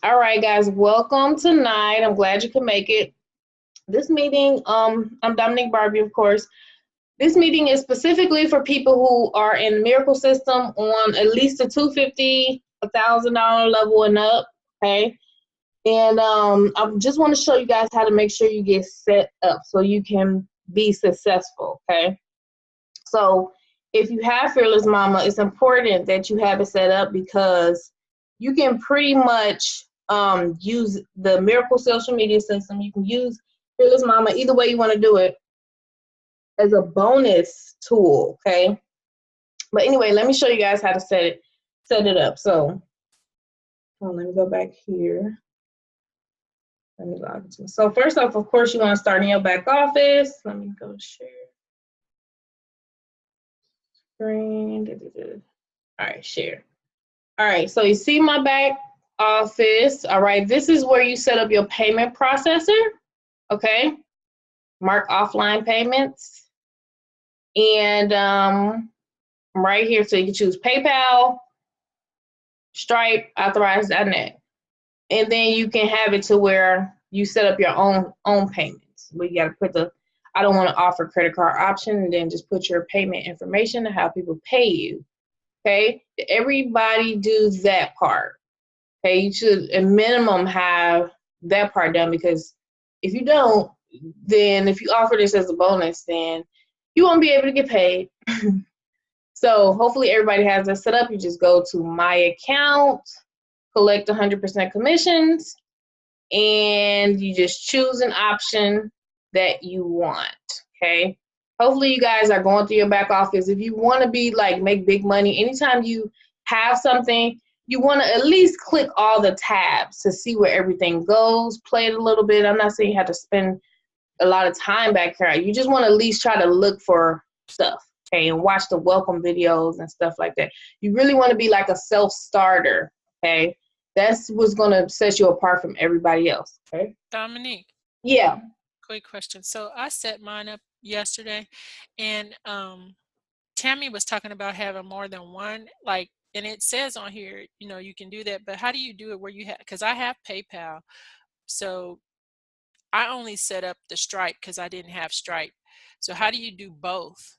All right, guys, welcome tonight. I'm glad you could make it. This meeting, I'm Dominique Barbie, of course. This meeting is specifically for people who are in the Miracle System on at least a 250, $1,000 level and up. Okay. And I just want to show you guys how to make sure you get set up so you can be successful. Okay. So if you have Fearless Mama, it's important that you have it set up because you can pretty much use the Miracle social media system. You can use Fearless Mama either way you want to do it as a bonus tool, okay? But anyway, let me show you guys how to set it up. So let me go back here. Let me log into. So first off, of course, you want to start in your back office. Let me go share screen. All right, share. All right, so you see my back office. All right, this is where you set up your payment processor. Okay, mark offline payments. And right here, so you can choose PayPal, Stripe, Authorize.net. And then you can have it to where you set up your own payments. We got to put I don't want to offer credit card option, and then just put your payment information and how people pay you. Okay, everybody do that part. Okay, you should at minimum have that part done, because if you don't, then if you offer this as a bonus, then you won't be able to get paid. So hopefully everybody has that set up. You just go to my account, collect 100% commissions, and you just choose an option that you want. Okay. Hopefully you guys are going through your back office. If you want to be like make big money, anytime you have something, you want to at least click all the tabs to see where everything goes, play it a little bit. I'm not saying you have to spend a lot of time back here. You just want to at least try to look for stuff, okay, and watch the welcome videos and stuff like that. You really want to be like a self-starter, okay? That's what's going to set you apart from everybody else, okay? Dominique, Yeah. quick question. So I set mine up yesterday, and Tammy was talking about having more than one, like, and it says on here, you can do that, but how do you do it where you have, because I have PayPal, so I only set up the Stripe because I didn't have Stripe. So how do you do both?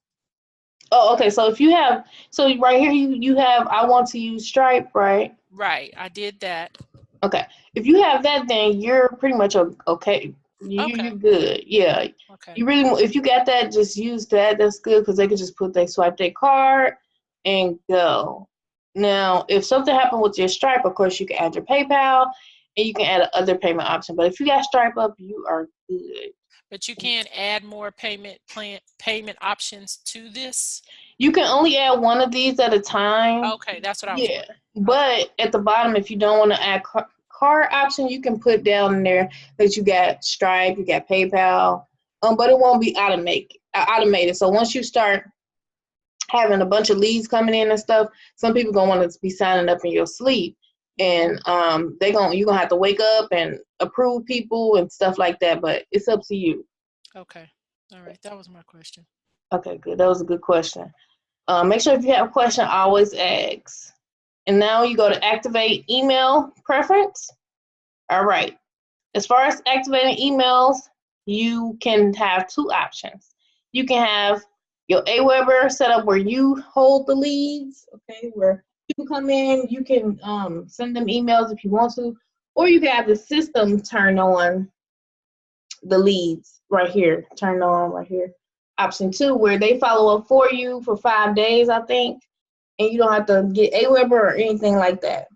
Oh, okay. So if you have, so right here you have, I want to use Stripe, right? Right, I did that. Okay. If you have that, then you're pretty much okay. You're Okay, good. Yeah. okay. You really, if you got that, just use that. That's good, because they can just swipe their card and go. Now, if something happened with your Stripe, of course, you can add your PayPal and you can add another payment option. But if you got Stripe up, you are good. But you can't add more payment options to this? You can only add one of these at a time. Okay, that's what I was Yeah. wondering. Okay. But at the bottom, if you don't want to add card option, you can put down in there that you got Stripe, you got PayPal, but it won't be automated. So once you start having a bunch of leads coming in and stuff, some people gonna want to be signing up in your sleep, and you're gonna have to wake up and approve people and stuff like that. But it's up to you. Okay. All right, that was my question. Okay, good. That was a good question. Make sure if you have a question, always ask. And now you go to activate email preference. All right. As far as activating emails, you can have two options. You can have your Aweber set up where you hold the leads, okay, where people come in, you can send them emails if you want to, or you can have the system turn on the leads right here, turn on right here. Option 2, where they follow up for you for 5 days, I think, and you don't have to get Aweber or anything like that.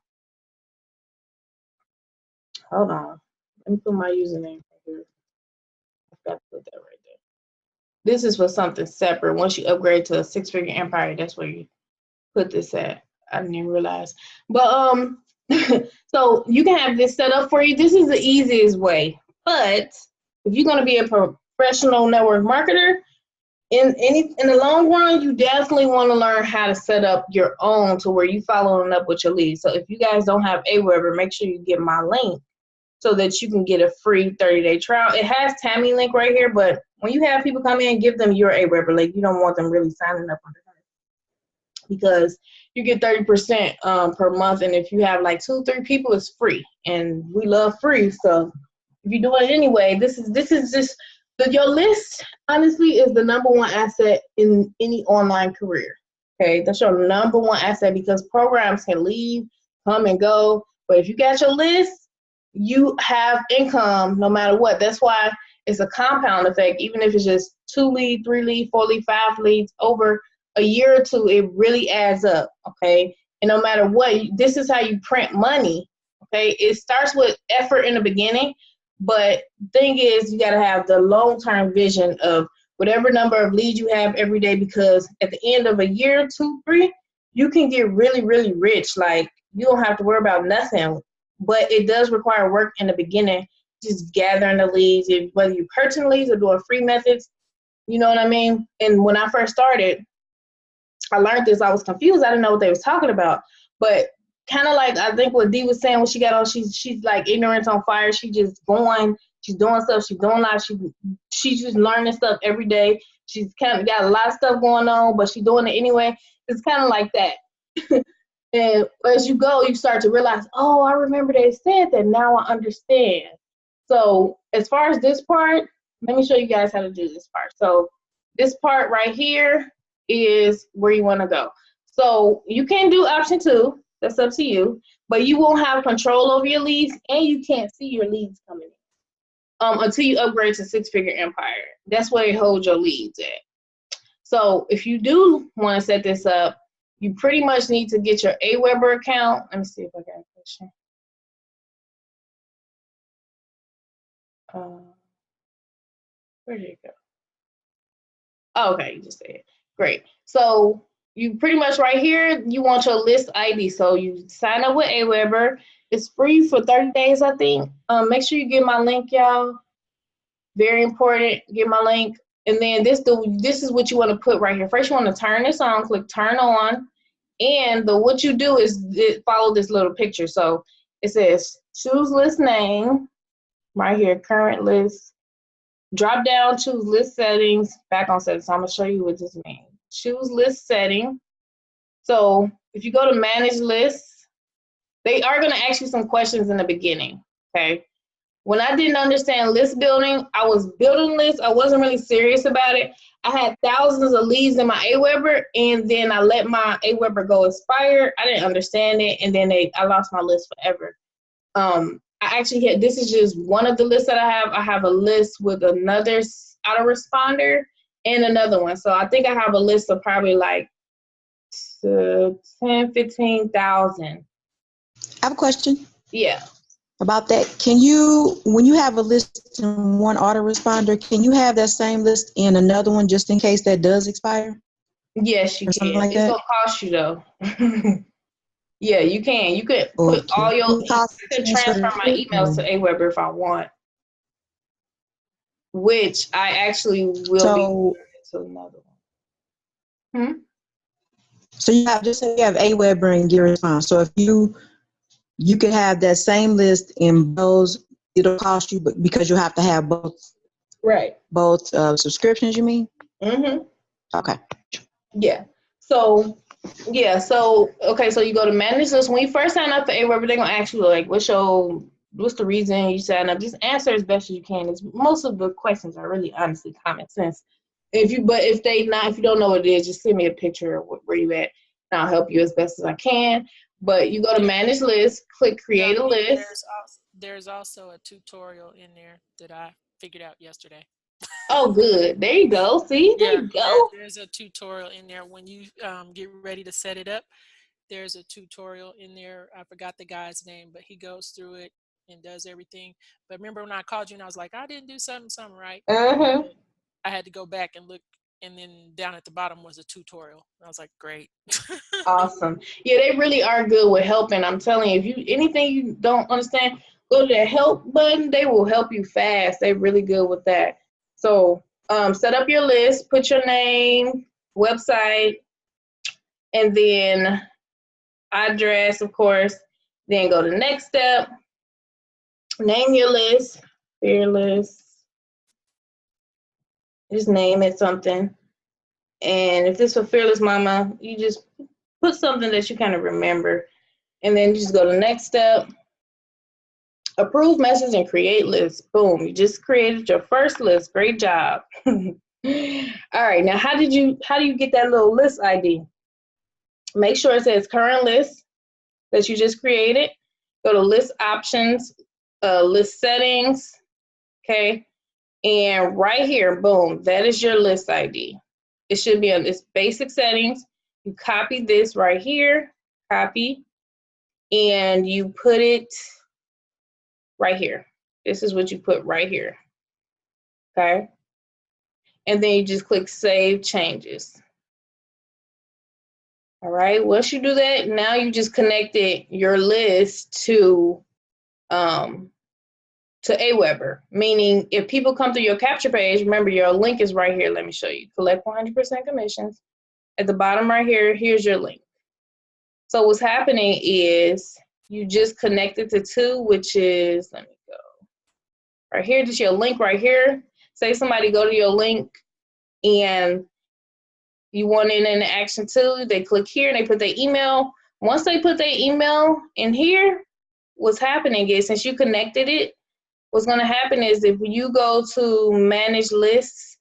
Hold on. Let me put my username right here. I've got to put that right there. This is for something separate. Once you upgrade to a 6-figure empire, that's where you put this at. I didn't even realize. But so you can have this set up for you. This is the easiest way. But if you're gonna be a professional network marketer, in the long run, you definitely want to learn how to set up your own to where you following up with your leads. So if you guys don't have Aweber, make sure you get my link so that you can get a free 30-day trial. It has Tammy link right here, but when you have people come in, give them your Aweber link. You don't want them really signing up on it. because you get 30% per month. And if you have like 2-3 people, it's free. And we love free. So if you're doing it anyway, this is just your list, honestly, is the number one asset in any online career. Okay, that's your number one asset because programs can leave, come and go. But if you got your list, you have income no matter what. That's why it's a compound effect. Even if it's just 2 leads, 3 leads, 4 leads, 5 leads, over a year or two, it really adds up. Okay, and no matter what, this is how you print money. Okay, it starts with effort in the beginning, but thing is, you got to have the long-term vision of whatever number of leads you have every day, because at the end of a year, 2, 3, you can get really, really rich. Like, you don't have to worry about nothing, but it does require work in the beginning, just gathering the leads, whether you purchasing leads or doing free methods, you know what I mean? And when I first started, I learned this, I was confused. I didn't know what they was talking about, but kind of like, I think what Dee was saying when she got on, she's like ignorance on fire. She just going, she's doing stuff, she's doing life, she's just learning stuff every day. She's kind of got a lot of stuff going on, but she's doing it anyway. It's kind of like that. And as you go, you start to realize, oh, I remember they said that, now I understand. So as far as this part, let me show you guys how to do this part. So this part right here is where you want to go. So you can do option 2. That's up to you. But you won't have control over your leads, and you can't see your leads coming in until you upgrade to 6-figure empire. That's where it holds your leads at. So if you do want to set this up, you pretty much need to get your Aweber account. Let me see if I got a question. Where did it go? Oh, okay, you just said it. Great. So you pretty much right here, you want your list ID. So you sign up with Aweber. It's free for 30 days, I think. Make sure you get my link, y'all. Very important. Get my link. And then this is what you want to put right here. First, you want to turn this on. Click turn on. And what you do is follow this little picture. So it says choose list name right here, current list. Drop down, choose list settings, back on settings. So I'm going to show you what this means. Choose list setting. So if you go to manage lists, they are going to ask you some questions in the beginning. Okay. When I didn't understand list building, I was building lists. I wasn't really serious about it. I had thousands of leads in my Aweber, and then I let my Aweber go expire. I didn't understand it, and then I lost my list forever. I actually had, this is just one of the lists that I have. I have a list with another autoresponder and another one. So I think I have a list of probably like 10, 15,000. I have a question. Yeah. About that, can you, when you have a list in one autoresponder, can you have that same list in another one just in case that does expire? Yes, you can. Like it's that? gonna cost you though. Yeah, you can. You could put all your. I could transfer my emails to Aweber if I want, which I actually will be to another one. So you have, just say you have Aweber and GetResponse. So if you could have that same list in those, it'll cost you, but because you have to have both. Right. Both subscriptions, you mean? Mm-hmm. Okay. Yeah. So okay, so you go to manage list. When you first sign up for Aweber, they're gonna ask you like, what's the reason you sign up? Just answer as best as you can. Most of the questions are really honestly common sense. If you don't know what it is, just send me a picture of where you at, and I'll help you as best as I can. But you go to manage list, click create a list. There's also a tutorial in there that I figured out yesterday. Oh, good. There you go. See, there you go. There's a tutorial in there when you get ready to set it up. There's a tutorial in there. I forgot the guy's name, but he goes through it and does everything. But remember when I called you and I was like, I didn't do something right. Uh-huh. I had to go back and look, and then down at the bottom was a tutorial. I was like, great. Awesome. Yeah, they really are good with helping. I'm telling you, if anything you don't understand, go to the help button. They will help you fast. They're really good with that. So set up your list, put your name, website, and then address, of course. Then go to the next step. Name your list, fearless. Just name it something. And if this is for Fearless Mama, you just put something that you kind of remember, and then just go to the next step. Approve message and create list. Boom, you just created your first list. Great job. All right, now how do you get that little list ID? Make sure it says current list that you just created. Go to list options, list settings, okay? And right here, boom, that is your list ID. It should be on this basic settings. You copy this right here, copy, and you put it right here. This is what you put right here, okay? And then you just click Save Changes. All right, once you do that, now you just connected your list to Aweber, meaning if people come to your capture page, remember your link is right here. Let me show you. Collect 100% commissions. At the bottom right here, here's your link. So what's happening is you just connected to two, which is, let me go. Right here, just your link right here. Say somebody go to your link and you want it in action too, they click here and they put their email. Once they put their email in here, what's happening is since you connected it, what's gonna happen is if you go to manage lists,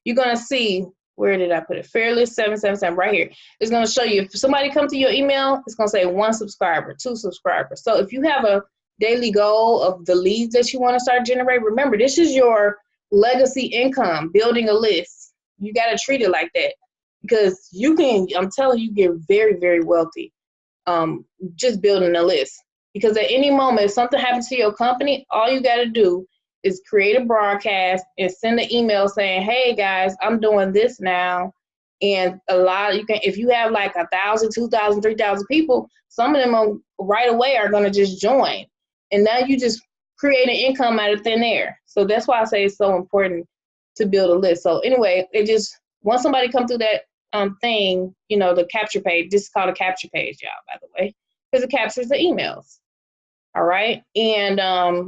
you're gonna see, where did I put it? Fair list 777 right here. It's gonna show you if somebody come to your email, it's gonna say 1 subscriber, 2 subscribers. So if you have a daily goal of the leads that you wanna start generating, remember this is your legacy income, building a list. You gotta treat it like that because you can, I'm telling you, get very, very wealthy just building a list. Because at any moment, if something happens to your company, all you got to do is create a broadcast and send an email saying, hey guys, I'm doing this now. And you can, if you have like 1,000, 2,000, 3,000 people, some of them right away are going to just join. And now you just create an income out of thin air. So that's why I say it's so important to build a list. So anyway, it just, once somebody come through that thing, you know, the capture page, this is called a capture page, y'all, by the way, because it captures the emails. All right, and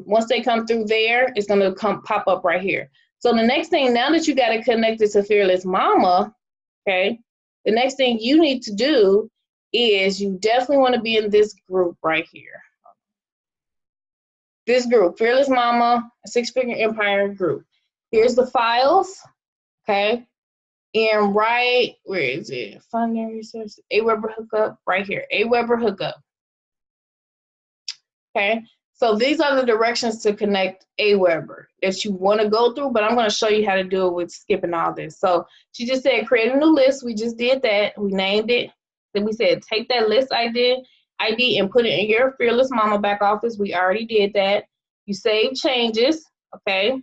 once they come through there, it's gonna pop up right here. So the next thing, now that you got it connected to Fearless Mama, okay, the next thing you need to do is you definitely wanna be in this group right here. This group, Fearless Mama, Six Figure Empire group. Here's the files, okay? And right, where is it? Funding resources, Aweber hookup, right here, Aweber hookup. Okay, so these are the directions to connect Aweber that you want to go through, but I'm going to show you how to do it with skipping all this. So she just said create a new list. We just did that. We named it. Then we said take that list ID and put it in your Fearless Mama back office. We already did that. You save changes, okay?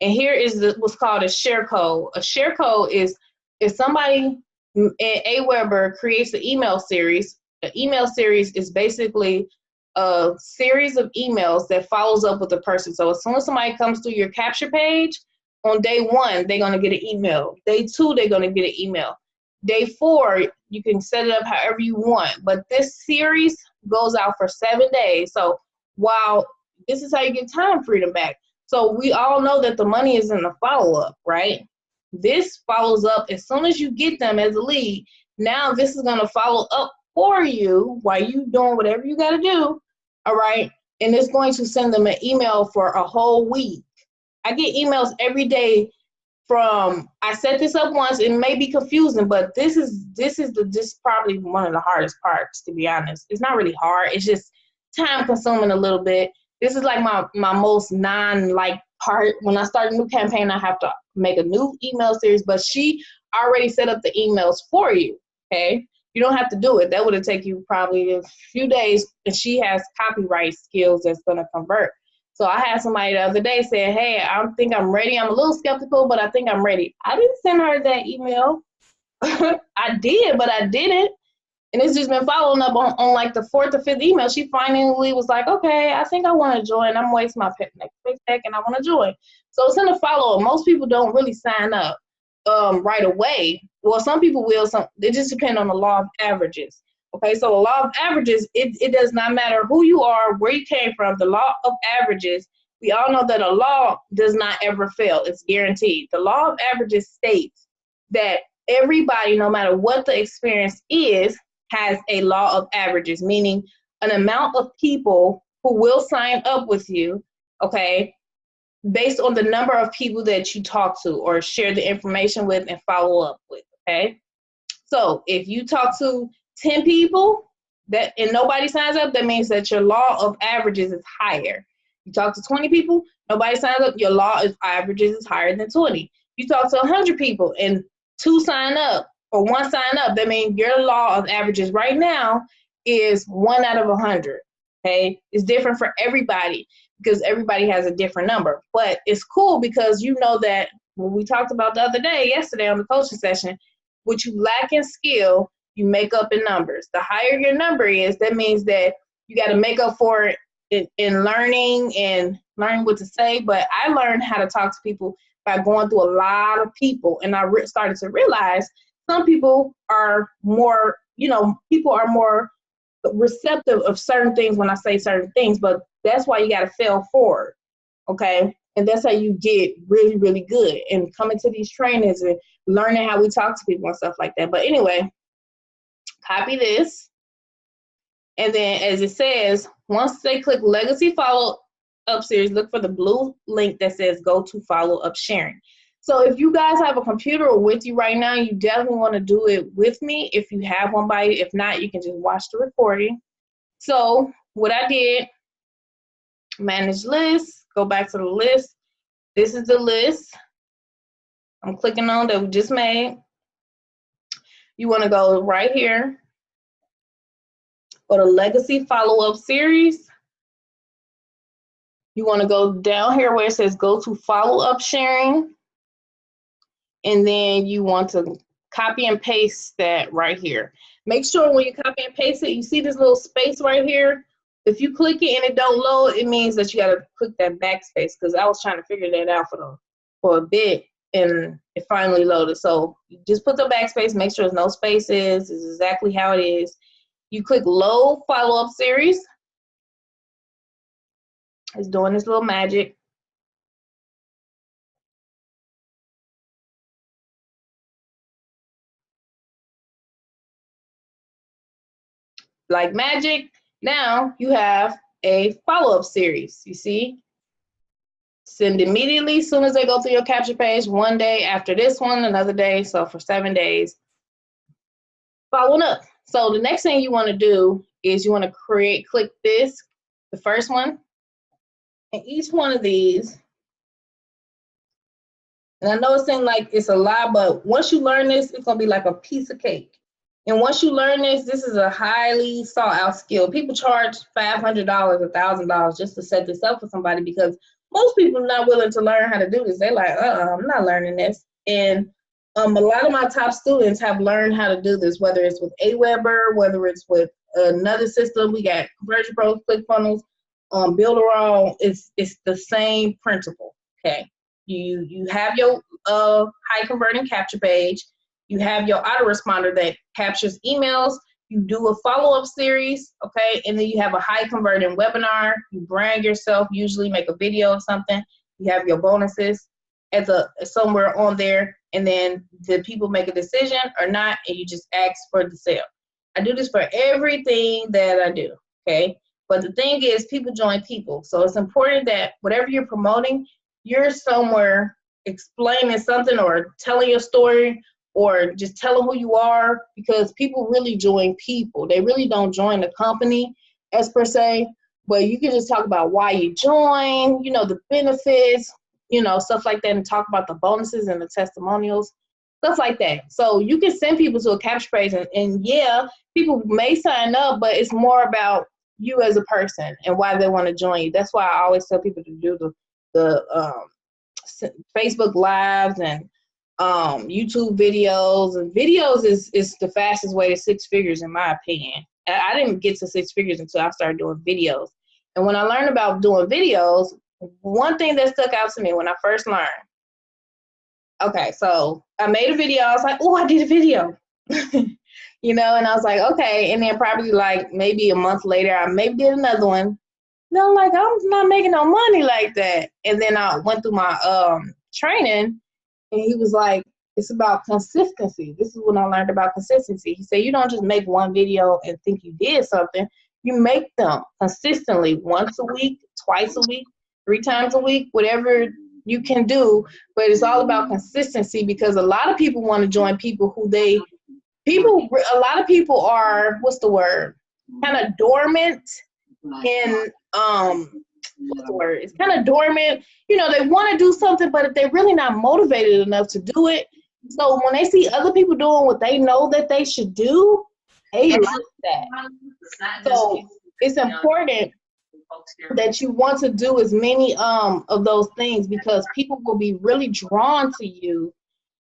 And here is what's called a share code. A share code is if somebody in Aweber creates an email series. An email series is basically a series of emails that follows up with the person. So as soon as somebody comes through your capture page, on day 1, they're gonna get an email. Day 2, they're gonna get an email. Day 4, you can set it up however you want. But this series goes out for 7 days. So while this is how you get time freedom back. So we all know that the money is in the follow-up, right? This follows up as soon as you get them as a lead. Now this is gonna follow up for you while you doing whatever you gotta do. All right, and it's going to send them an email for a whole week. I get emails every day from, I set this up once, it may be confusing, but this is probably one of the hardest parts, to be honest. It's not really hard, it's just time consuming a little bit. This is like my most non-like part. When I start a new campaign, I have to make a new email series, but she already set up the emails for you, okay? You don't have to do it. That would have taken you probably a few days, and she has copyright skills that's going to convert. So I had somebody the other day say, hey, I think I'm ready. I'm a little skeptical, but I think I'm ready. I didn't send her that email. I did, but I didn't. And it's just been following up on like the 4th or 5th email. She finally was like, okay, I think I want to join. I'm wasting my next paycheck and I want to join. So it's in the follow-up. Most people don't really sign up right away. Well, some people will. It just depends on the law of averages. Okay, so the law of averages, it does not matter who you are, where you came from. The law of averages, we all know that a law does not ever fail. It's guaranteed. The law of averages states that everybody, no matter what the experience is, has a law of averages, meaning an amount of people who will sign up with you, okay, based on the number of people that you talk to or share the information with and follow up with, okay? So if you talk to 10 people and nobody signs up, that means that your law of averages is higher. You talk to 20 people, nobody signs up, your law of averages is higher than 20. You talk to 100 people and 2 sign up or 1 sign up, that means your law of averages right now is 1 out of 100, okay? It's different for everybody because everybody has a different number. But it's cool because you know that when we talked about the other day, yesterday on the coaching session, what you lack in skill, you make up in numbers. The higher your number is, that means that you got to make up for it in learning and learning what to say. But I learned how to talk to people by going through a lot of people. And I started to realize some people are more, people are more receptive of certain things when I say certain things, but that's why you got to fail forward, okay? And that's how you get really, really good and coming to these trainings and learning how we talk to people and stuff like that. But anyway, copy this. And then as it says, once they click Legacy Follow-Up Series, look for the blue link that says Go to Follow-Up Sharing. So if you guys have a computer with you right now, you definitely want to do it with me if you have one by you. If not, you can just watch the recording. So what I did, manage list, go back to the list. This is the list I'm clicking on that we just made. You want to go right here, go to Legacy Follow-Up Series. You want to go down here where it says Go to Follow-Up Sharing. And then you want to copy and paste that right here. Make sure when you copy and paste it, you see this little space right here. If you click it and it don't load, it means that you got to click that backspace, because I was trying to figure that out for a bit and it finally loaded. So you just put the backspace, make sure there's no spaces. It's exactly how it is. You click Load Follow-Up Series. It's doing this little magic. Like magic, now you have a follow-up series. You see? Send immediately as soon as they go through your capture page, 1 day after this one, another day, so for 7 days. Following up. So the next thing you want to do is you want to click this, the first one, and each one of these, and I know it seems like it's a lot, but once you learn this, it's going to be like a piece of cake. And once you learn this, this is a highly sought out skill. People charge $500, $1,000 just to set this up for somebody, because most people are not willing to learn how to do this. They're like, I'm not learning this. And a lot of my top students have learned how to do this, whether it's with Aweber, whether it's with another system. We got Conversion Pro, ClickFunnels, Builderall. It's the same principle, okay? You have your high converting capture page. You have your autoresponder that captures emails. You do a follow-up series, okay? And then you have a high converting webinar. You brand yourself, usually make a video of something. You have your bonuses somewhere on there. And then the people make a decision or not, and you just ask for the sale. I do this for everything that I do, okay? But the thing is, people join people. So it's important that whatever you're promoting, you're somewhere explaining something or telling your story, or just tell them who you are, because people really join people. They really don't join the company as per se, but you can just talk about why you join, the benefits, stuff like that, and talk about the bonuses and the testimonials, stuff like that. So you can send people to a capture page, and yeah, people may sign up, but it's more about you as a person and why they want to join you. That's why I always tell people to do the Facebook Lives and YouTube videos. And videos is the fastest way to 6 figures, in my opinion. I didn't get to 6 figures until I started doing videos. And when I learned about doing videos, one thing that stuck out to me when I first learned, okay, so I made a video. I was like, oh, I did a video. And I was like, okay. And then probably like maybe a month later, I maybe did another one. And I'm like, I'm not making no money like that. And then I went through my training, and he was like, It's about consistency. This is what I learned about consistency. He said you don't just make one video and think you did something. You make them consistently, once a week, twice a week, 3 times a week, whatever you can do. But it's all about consistency, because a lot of people want to join people who a lot of people are, what's the word? Kind of dormant in, what's the word? It's kind of dormant. You know, they want to do something, but they're really not motivated enough to do it. So when they see other people doing what they know that they should do, they like that. So it's important that you want to do as many of those things, because people will be really drawn to you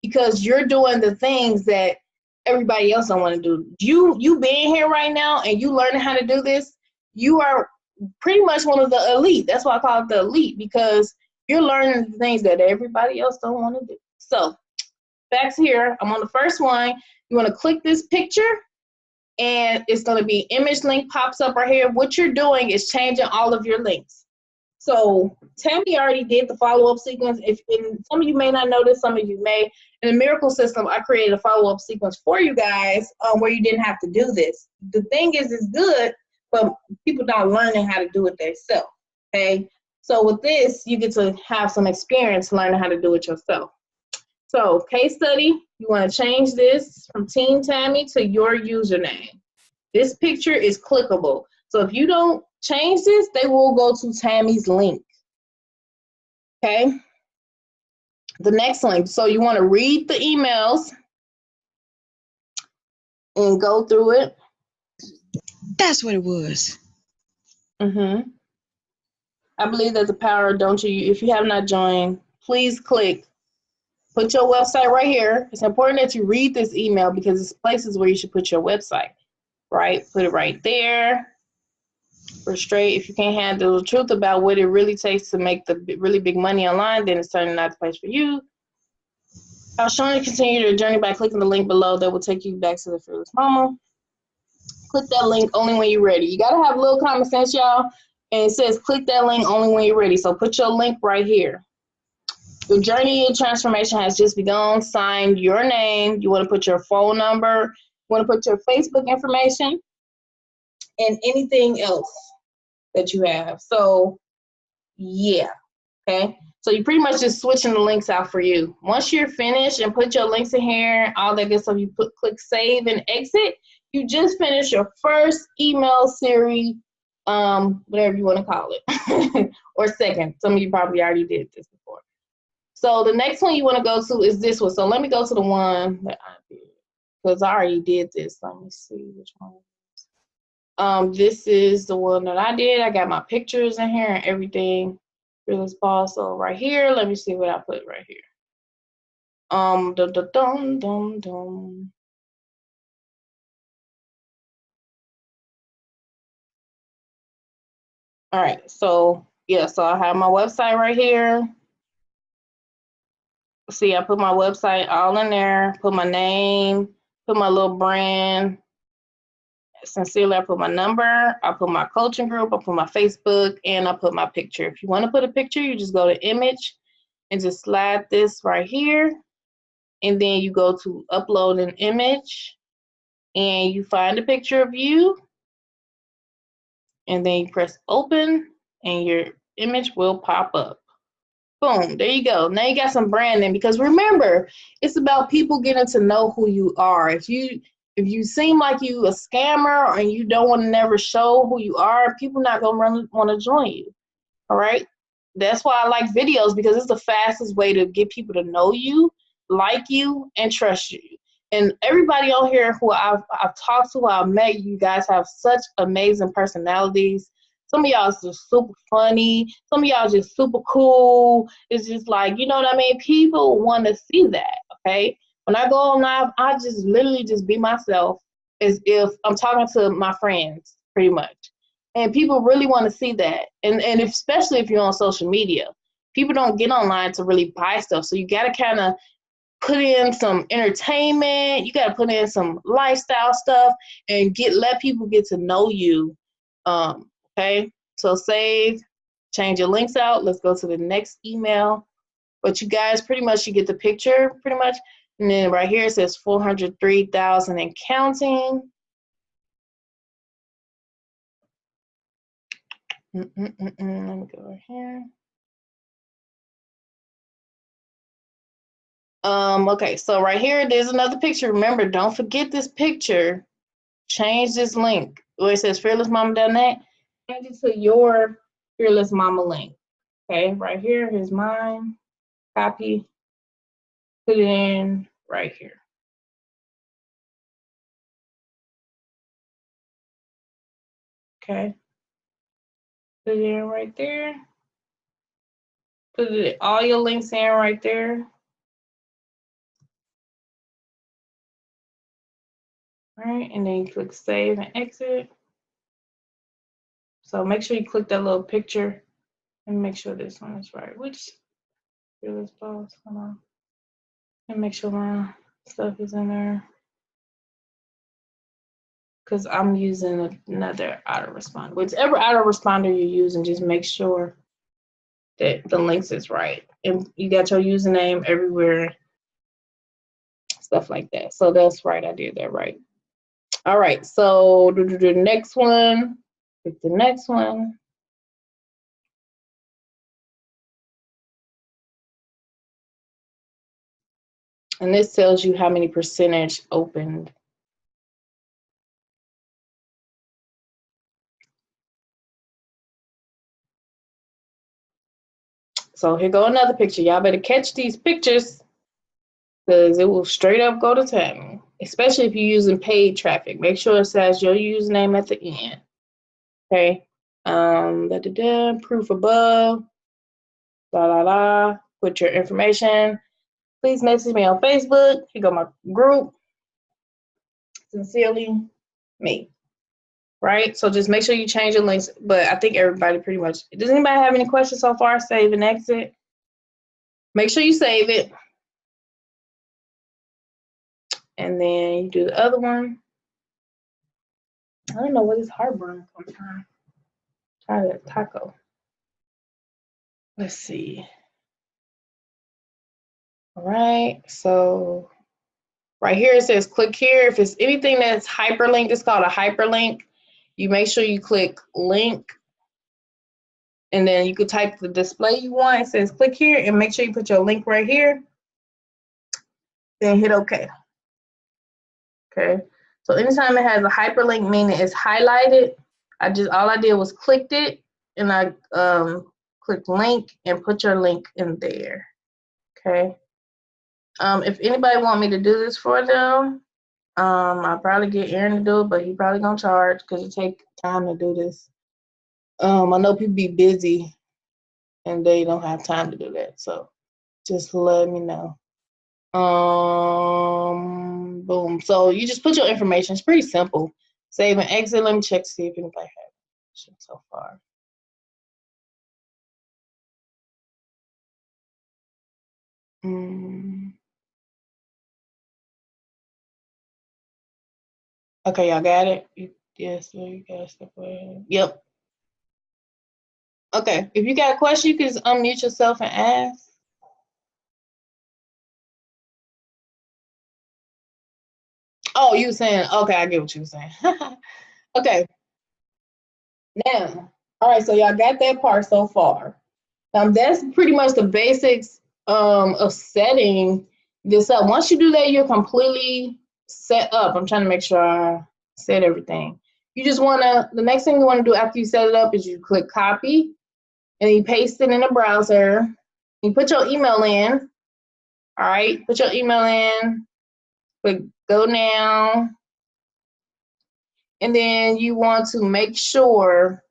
because you're doing the things that everybody else don't want to do. You being here right now and you learning how to do this, you are pretty much one of the elite. That's why I call it the elite, because you're learning the things that everybody else don't want to do. So back to here, I'm on the first one. You want to click this picture, and it's going to be image link pops up right here. What you're doing is changing all of your links. So Tammy already did the follow-up sequence. And some of you may not know this, some of you may. In the Miracle System, I created a follow-up sequence for you guys where you didn't have to do this. The thing is, it's good, but people don't learning how to do it themselves, okay? So with this, you get to have some experience learning how to do it yourself. So case study, you want to change this from Team Tammy to your username. This picture is clickable. So if you don't change this, they will go to Tammy's link. Okay? The next link. So you want to read the emails and go through it. That's what it was. I believe there's a power, don't you? If you have not joined, please click. Put your website right here. It's important that you read this email because it's places where you should put your website, right? Put it right there. For straight, if you can't handle the truth about what it really takes to make the really big money online, then it's certainly not the place for you. I'll show you continue your journey by clicking the link below that will take you back to the Fearless Mama. Click that link only when you're ready. You gotta have a little common sense, y'all. And it says click that link only when you're ready. So put your link right here. Your journey of transformation has just begun. Sign your name. You want to put your phone number. You want to put your Facebook information and anything else that you have. So yeah, okay. So you pretty much just switching the links out for you. Once you're finished and put your links in here, all that good stuff, you click save and exit. You just finished your first email series, whatever you want to call it, or second. Some of you probably already did this before. So the next one you want to go to is this one. So let me go to the one that I did, because I already did this. Let me see which one. This is the one that I did. I got my pictures in here and everything. Fearless Boss. So right here, let me see what I put right here. Dum dum dum dum. All right. So yeah. So I have my website right here. See, I put my website all in there. Put my name. Put my little brand. Sincerely, I put my number, I put my coaching group, I put my Facebook, and I put my picture. If you want to put a picture, you just go to image and just slide this right here. And then you go to upload an image and you find a picture of you. And then you press open and your image will pop up. Boom, there you go. Now you got some branding, because remember, it's about people getting to know who you are. If you seem like you a scammer and you don't want to never show who you are, people not gonna want to join you. All right. That's why I like videos, because it's the fastest way to get people to know you, like you, and trust you. And everybody on here who I've talked to, I've met, you guys have such amazing personalities. Some of y'all is just super funny. Some of y'all just super cool. It's just like, you know what I mean? People want to see that, okay? When I go on live, I just literally just be myself as if I'm talking to my friends, pretty much. And people really want to see that. And especially if you're on social media. People don't get online to really buy stuff. So you got to kind of put in some entertainment. You got to put in some lifestyle stuff and let people get to know you. Okay, so save, change your links out. Let's go to the next email. But you guys, pretty much you get the picture, pretty much. And then right here it says 403,000 and counting. Let me go right here. Okay, so right here, there's another picture. Remember, don't forget this picture. Change this link where it says fearlessmama.net. Change it to your Fearless Mama link. Okay, right here, here's mine. Copy, put it in right here. Okay, put it in right there. Put it, all your links in right there. All right, and then you click save and exit. So make sure you click that little picture and make sure this one is right. Which Fearless Boss, hold on. And make sure my stuff is in there. Because I'm using another autoresponder. Whichever autoresponder you're using, just make sure that the links is right. And you got your username everywhere, stuff like that. So that's right, I did that right. All right, so the next one, pick the next one. And this tells you how many percentage opened. So here go another picture. Y'all better catch these pictures because it will straight up go to Tammy, especially if you're using paid traffic. Make sure it says your username at the end. Okay. Proof above. Put your information. Please message me on Facebook. Here go my group. Sincerely, me. Right? So just make sure you change your links. But I think everybody pretty much. Does anybody have any questions so far? Save and exit. Make sure you save it. And then you do the other one. I don't know where this heartburn comes from. Try that taco. Let's see. All right, so right here it says click here. If it's anything that's hyperlinked, it's called a hyperlink. You make sure you click link, and then you could type the display you want. It says click here, and make sure you put your link right here. Then hit OK. Okay, so anytime it has a hyperlink, meaning it's highlighted, all I did was clicked it, and I clicked link and put your link in there. Okay. If anybody want me to do this for them, I'll probably get Aaron to do it, but he probably gonna charge because it take time to do this. I know people be busy and they don't have time to do that, so just let me know. Boom. So you just put your information. It's pretty simple. Save and exit. Let me check to see if anybody has questions so far. Okay, y'all got it? Yes, you got stuff. Yep. Okay, if you got a question, you can just unmute yourself and ask. Oh, you were saying, okay, I get what you were saying. Okay. Now, all right, so y'all got that part so far. That's pretty much the basics of setting this up. Once you do that, you're completely set up. I'm trying to make sure I said everything. You just wanna, the next thing you wanna do after you set it up is you click copy and you paste it in the browser. You put your email in, all right? Put your email in, click go now. And then you want to make sure,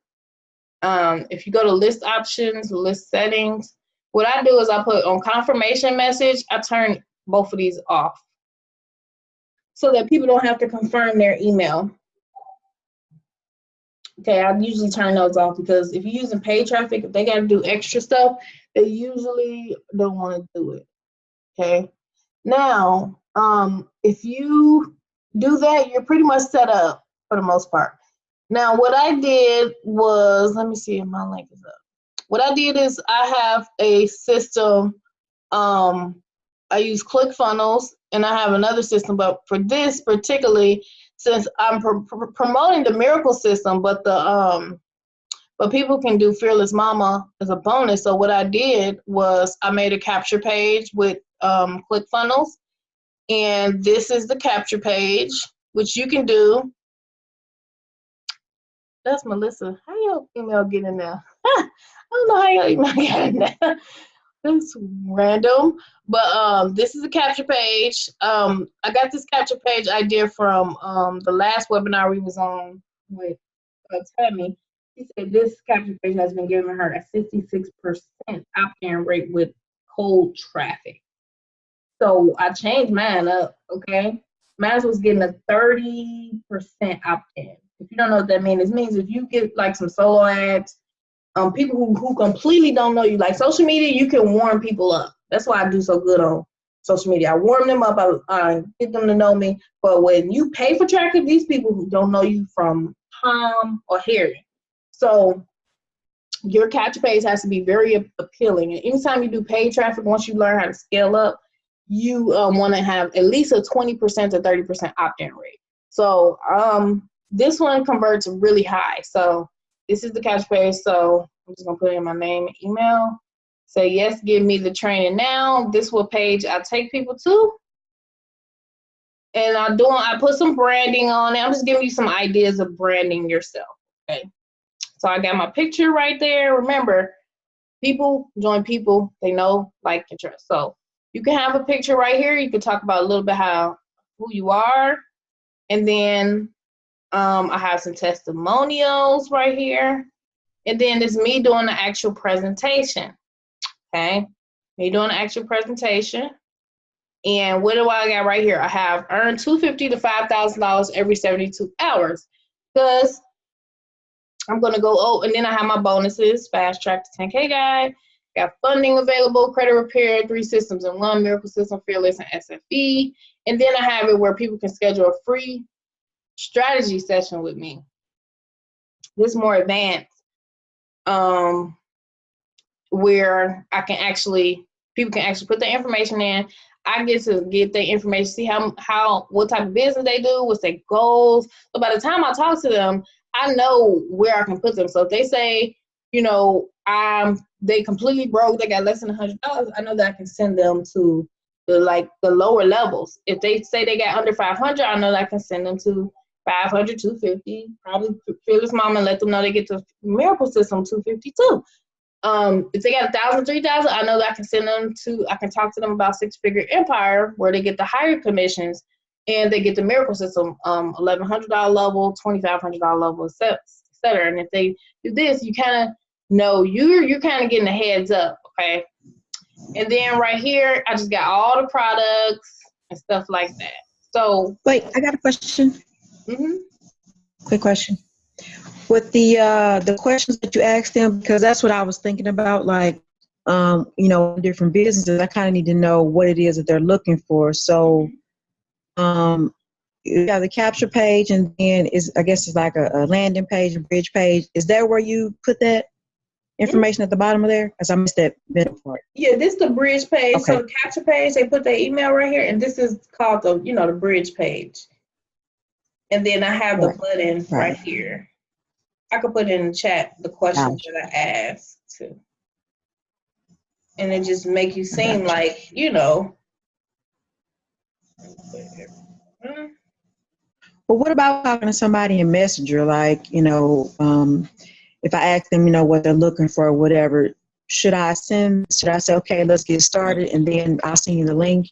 if you go to list options, list settings, what I do is I put on confirmation message, I turn both of these off so that people don't have to confirm their email. Okay, I usually turn those off because if you're using paid traffic, if they got to do extra stuff, they usually don't want to do it. Okay, now, if you do that, you're pretty much set up for the most part. Now, what I did was, let me see if my link is up. What I did is I have a system, I use ClickFunnels, and I have another system, but for this particularly, since I'm promoting the Miracle system, but people can do Fearless Mama as a bonus. So what I did was I made a capture page with ClickFunnels, and this is the capture page, which you can do. That's Melissa. How your email get in there? I don't know how your email get in there. That's random. But this is a capture page. I got this capture page idea from the last webinar we was on with Tammy. She said this capture page has been giving her a 66% opt-in rate with cold traffic. So I changed mine up, okay? Mine was getting a 30% opt-in. If you don't know what that means, it means if you get like some solo ads, people who completely don't know you, like social media, you can warm people up. That's why I do so good on social media. I warm them up, I get them to know me. But when you pay for traffic, these people who don't know you from Tom or Harry. So your capture page has to be very appealing. And anytime you do paid traffic, once you learn how to scale up, you want to have at least a 20% to 30% opt-in rate. So this one converts really high. So this is the capture page. So I'm just gonna put in my name and email. Say yes, give me the training now. This is what page I take people to. And I put some branding on it. I'm just giving you some ideas of branding yourself. Okay. So I got my picture right there. Remember, people join people they know, like, and trust. So you can have a picture right here. You can talk about a little bit who you are. And then I have some testimonials right here. And then it's me doing the actual presentation. Okay. Me doing the actual presentation. And what do I got right here? I have earned $250 to $5,000 every 72 hours. Because I'm going to go, and then I have my bonuses, fast track to 10K guide, got funding available, credit repair, 3 systems in 1, Miracle System, Fearless, and SFE. And then I have it where people can schedule a free strategy session with me. This is more advanced, where people can actually put their information in. I get to get their information, see what type of business they do, what's their goals. So by the time I talk to them, I know where I can put them. So if they say, they completely broke, they got less than $100, I know that I can send them to the lower levels. If they say they got under 500, I know that I can send them to 500, 250, probably Fearless Mama, and let them know they get to Miracle System 252. If they got 1,000, 3,000, I know that I can talk to them about Six Figure Empire, where they get the higher commissions and they get the Miracle System, $1,100 level, $2,500 level, et cetera. And if they do this, you kind of know you're kind of getting a heads up, okay? And then right here, I just got all the products and stuff like that. So wait, I got a question. Mm-hmm. Quick question. With the questions that you asked them, because that's what I was thinking about, like, different businesses, I kind of need to know what it is that they're looking for. So you have the capture page, and then I guess it's like a landing page, a bridge page. Is that where you put that information at the bottom of there? Because I missed that middle part. Yeah, this is the bridge page. Okay. So the capture page, they put their email right here, and this is called the bridge page. And then I have the button right here. I could put in the chat the questions that I asked too. And it just make you seem like, But what about talking to somebody in Messenger? Like, if I ask them, what they're looking for or whatever, should I say, okay, let's get started, and then I'll send you the link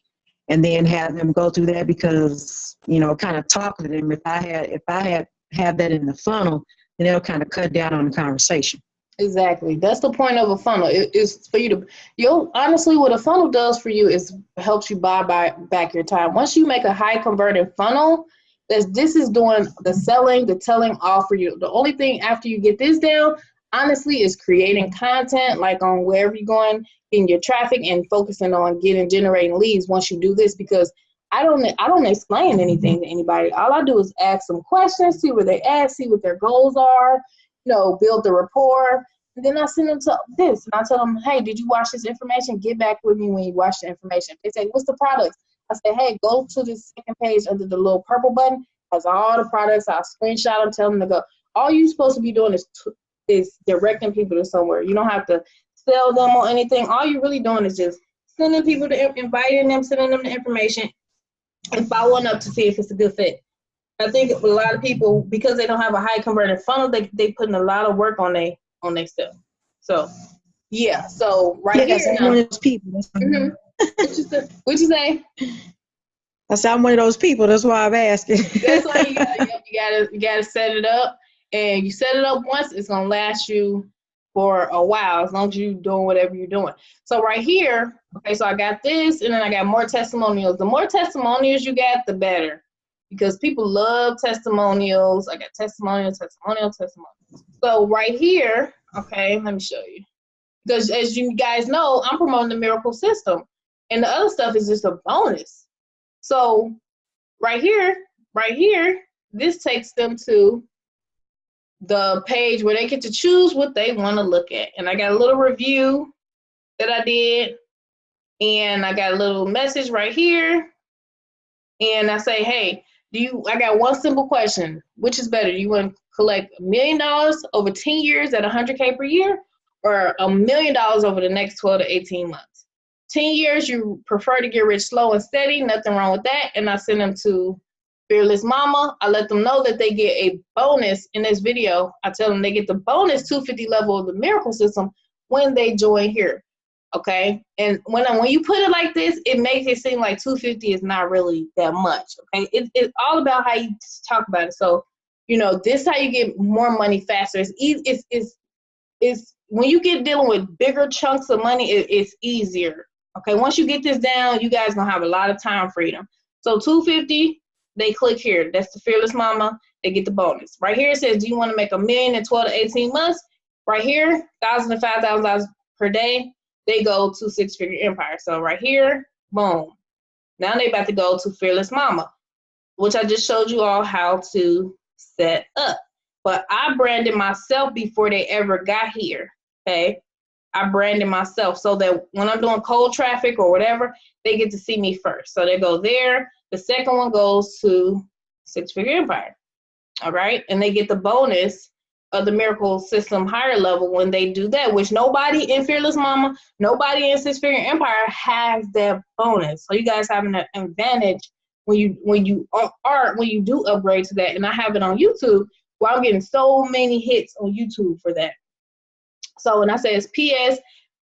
and then have them go through that? Because, kind of talk to them. If I have that in the funnel, then it'll kind of cut down on the conversation. Exactly. That's the point of a funnel. It is for you to, honestly, what a funnel does for you is helps you buy back your time. Once you make a high converting funnel, this is doing the selling, the telling all for you. The only thing after you get this down, honestly, is creating content, like on wherever you're going, getting your traffic, and focusing on generating leads once you do this, because I don't explain anything to anybody. All I do is ask some questions, see where they at, see what their goals are, build the rapport. And then I send them to this, and I tell them, hey, did you watch this information? Get back with me when you watch the information. If they say, what's the product? I say, hey, go to the second page under the little purple button. Has all the products. I'll screenshot them, tell them to go. All you're supposed to be doing is directing people to somewhere. You don't have to sell them or anything. All you're really doing is just sending people to, inviting them, sending them the information, and following up to see if it's a good fit. I think a lot of people, because they don't have a high converting funnel, they putting a lot of work on their stuff. So yeah, so right yes, here. I'm one of those people. Mm-hmm. What'd you say? I said I'm one of those people. That's why I'm asking. That's why you gotta set it up, and you set it up once, it's gonna last you for a while as long as you're doing whatever you're doing. So right here, okay, so I got this, and then I got more testimonials. The more testimonials you got, the better, because people love testimonials. I got testimonials. So right here, okay, let me show you. Because as you guys know, I'm promoting the miracle system, and the other stuff is just a bonus. So right here, this takes them to the page where they get to choose what they want to look at. And I got a little review that I did, and I got a little message right here. And I say, hey, I got one simple question. Which is better? Do you want to collect $1 million over 10 years at 100K per year, or $1 million over the next 12 to 18 months? 10 years, you prefer to get rich slow and steady. Nothing wrong with that. And I send them to Fearless Mama. I let them know that they get a bonus in this video. I tell them they get the bonus 250 level of the miracle system when they join here. Okay. And when you put it like this, it makes it seem like 250 is not really that much. Okay. It's all about how you talk about it. So, this is how you get more money faster. It's easy. It's when you get dealing with bigger chunks of money, it's easier. Okay. Once you get this down, you guys gonna have a lot of time freedom. So 250. They click here. That's the Fearless Mama. They get the bonus. Right here it says, do you want to make $1 million in 12 to 18 months? Right here, $1,000 to $5,000 per day. They go to Six Figure Empire. So right here, boom. Now they about to go to Fearless Mama, which I just showed you all how to set up. But I branded myself before they ever got here. Okay. I branded myself so that when I'm doing cold traffic or whatever, they get to see me first. So they go there. The second one goes to Six Figure Empire. All right. And they get the bonus of the miracle system higher level when they do that, which nobody in Fearless Mama, nobody in Six Figure Empire has that bonus. So you guys have an advantage when you do upgrade to that. And I have it on YouTube where I'm getting so many hits on YouTube for that. So when I say it's PS,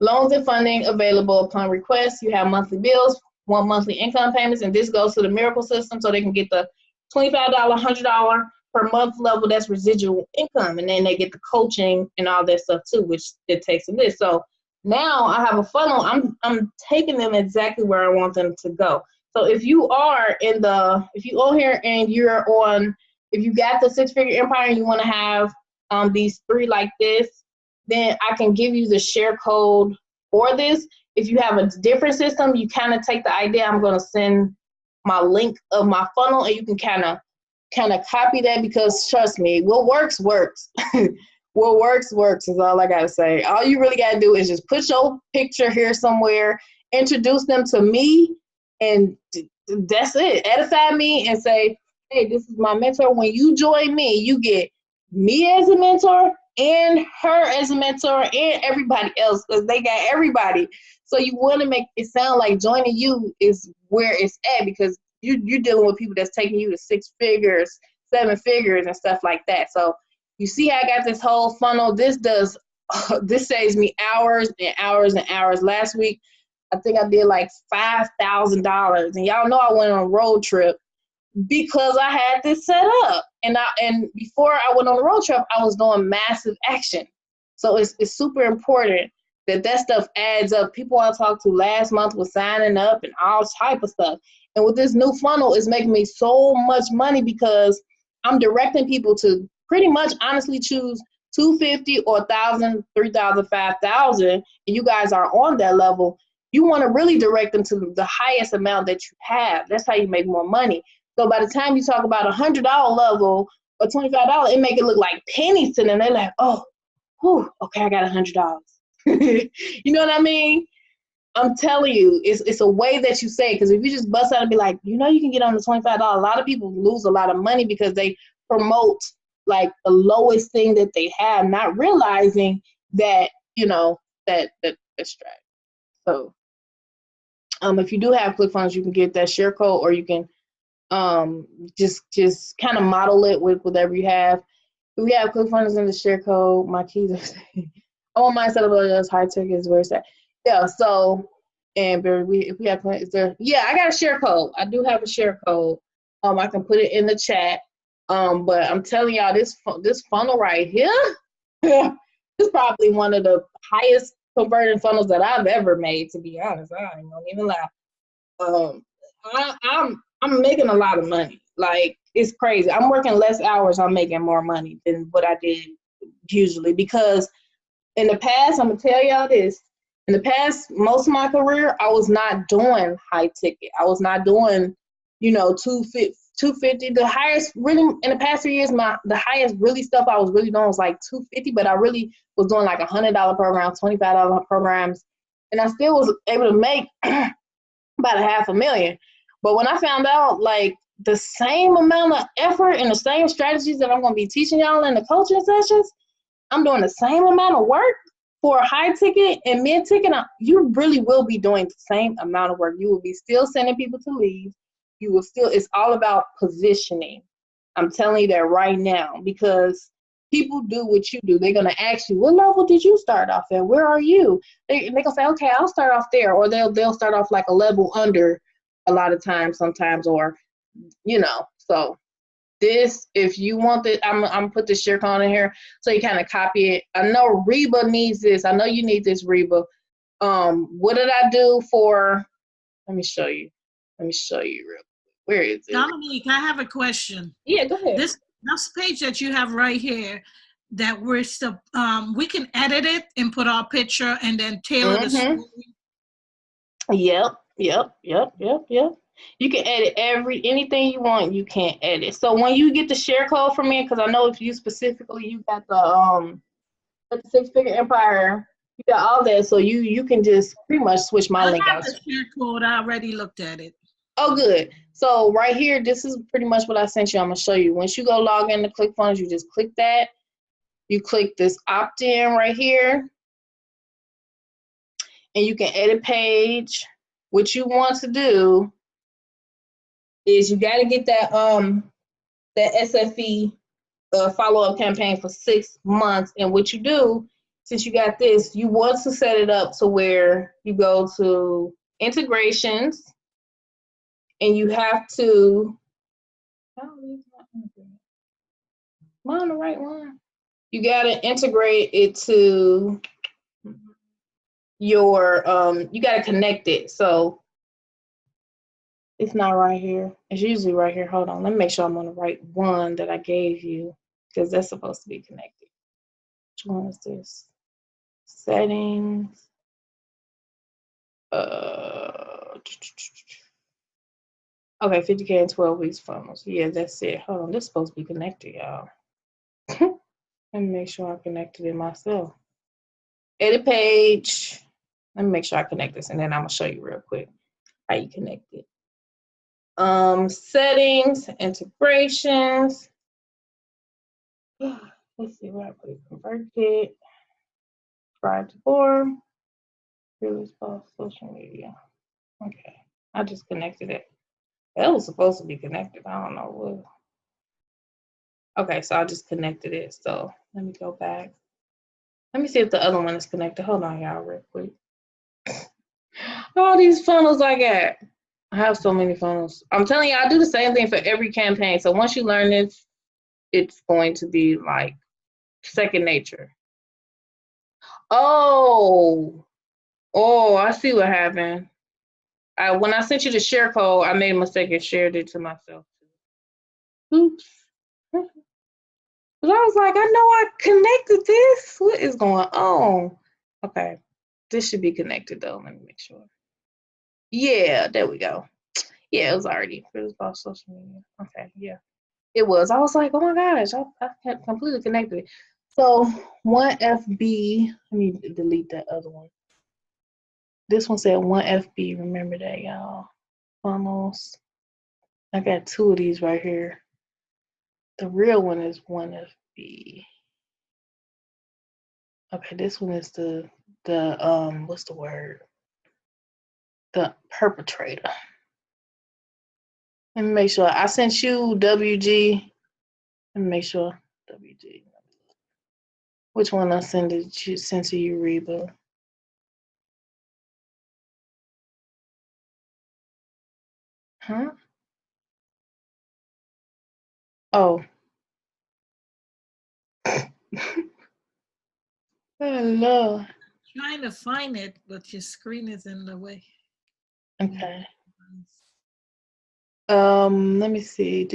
loans and funding available upon request. You have monthly bills, want monthly income payments, and this goes to the miracle system so they can get the $25, $100 per month level. That's residual income, and then they get the coaching and all that stuff too, which it takes them this. So now I have a funnel. I'm taking them exactly where I want them to go. So if you are here and you're on, if you got the Six Figure Empire and you want to have these 3 like this, then I can give you the share code for this. If you have a different system, you kind of take the idea. I'm going to send my link of my funnel, and you can kind of copy that, because trust me, what works. What works is all I got to say. All you really got to do is just put your picture here somewhere, introduce them to me, and that's it. Edify me and say, hey, this is my mentor. When you join me, you get me as a mentor and her as a mentor and everybody else, because they got everybody. So you want to make it sound like joining you is where it's at, because you're dealing with people that's taking you to 6 figures, 7 figures and stuff like that. So you see how I got this whole funnel. This saves me hours and hours and hours. Last week, I think I did like $5,000, and y'all know I went on a road trip because I had this set up. And before I went on the road trip, I was doing massive action. So it's super important that stuff adds up. People I talked to last month was signing up and all type of stuff. And with this new funnel, it's making me so much money because I'm directing people to pretty much honestly choose 250 or 1,000, 3,000, 5,000. And you guys are on that level. You want to really direct them to the highest amount that you have. That's how you make more money. So by the time you talk about $100 level or $25, it make it look like pennies to them. They're like, oh, whew, okay, I got $100. You know what I mean? I'm telling you, it's a way that you say it. Because if you just bust out and be like, you know, you can get on the $25, a lot of people lose a lot of money because they promote like the lowest thing that they have, not realizing that, you know, that's strategy. So if you do have ClickFunnels, you can get that share code, or you can just kind of model it with whatever you have. If we have ClickFunnels in the share code, my keys are saying, I want mine set up as high ticket is where it's at. Yeah, so, and if we have, is there, yeah, I got a share code. I do have a share code. I can put it in the chat. But I'm telling y'all, this funnel right here, is probably one of the highest converting funnels that I've ever made, to be honest. I ain't gonna even lie. I'm making a lot of money. Like, it's crazy. I'm working less hours, I'm making more money than what I did usually, because in the past, I'm gonna tell y'all this. In the past, most of my career, I was not doing high ticket. I was not doing, you know, 250. The highest, really, in the past 3 years, the highest really stuff I was really doing was like 250. But I really was doing like $100 programs, $25 programs, and I still was able to make about $500,000. But when I found out, like, the same amount of effort and the same strategies that I'm gonna be teaching y'all in the coaching sessions, I'm doing the same amount of work for a high ticket and mid ticket. You really will be doing the same amount of work. You will be still sending people to leads. You will still, it's all about positioning. I'm telling you that right now, because people do what you do. They're going to ask you, what level did you start off at? Where are you? They're going to say, okay, I'll start off there. Or they'll start off like a level under a lot of times, sometimes, or, you know, so. This, if you want it, I'm put the share code in here so you kind of copy it. I know Reba needs this. I know you need this, Reba. What did I do for? Let me show you. Let me show you real quick. Where is it? Dominique, I have a question. Yeah, go ahead. This page that you have right here, that we can edit it and put our picture and then tailor the story. Yep. You can edit anything you want. You can edit. So when you get the share code from me, because I know if you specifically, you got the Six Figure Empire, you got all that. So you can just pretty much switch my link out. I have the share code. I already looked at it. Oh, good. So right here, this is pretty much what I sent you. I'm gonna show you. Once you go log into ClickFunnels, you just click that. You click this opt-in right here, and you can edit page. What you want to do is you got to get that SFE follow-up campaign for 6 months. And what you do, since you got this, you want to set it up to where you go to integrations, and you have to, am I on the right one? You got to integrate it to your, you got to connect it. So it's not right here. It's usually right here. Hold on. Let me make sure I'm on the right one that I gave you, because that's supposed to be connected. Which one is this? Settings. Okay, 50K in 12 weeks funnels. Yeah, that's it. Hold on. This is supposed to be connected, y'all. Let me make sure I connected it myself. Edit page. Let me make sure I connect this, and then I'm going to show you real quick how you connect it. Settings, integrations. Let's see where I put it. ConvertKit, subscribe to form, fearless post, social media. Okay, I just connected it. That was supposed to be connected. I don't know what. Okay, so I just connected it. So let me go back. Let me see if the other one is connected. Hold on, y'all, real quick. All these funnels I got. I have so many funnels. I'm telling you, I do the same thing for every campaign. So once you learn this, it's going to be like second nature. Oh, I see what happened. When I sent you the share code, I made a mistake and shared it to myself. Oops. Because I was like, I know I connected this. What is going on? Okay. This should be connected though. Let me make sure. Yeah, there we go. Yeah, it was already. It was about social media. Okay, yeah. It was. I was like, oh my gosh, I had completely connected it. So 1FB, let me delete that other one. This one said 1FB. Remember that, y'all. Funnels. I got 2 of these right here. The real one is 1FB. Okay, this one is the what's the word? The perpetrator. Let me make sure. I sent you WG. Let me make sure. WG. Which one I sent to you, Reba? Huh? Oh. Hello. Trying to find it, but your screen is in the way. Okay. Let me see.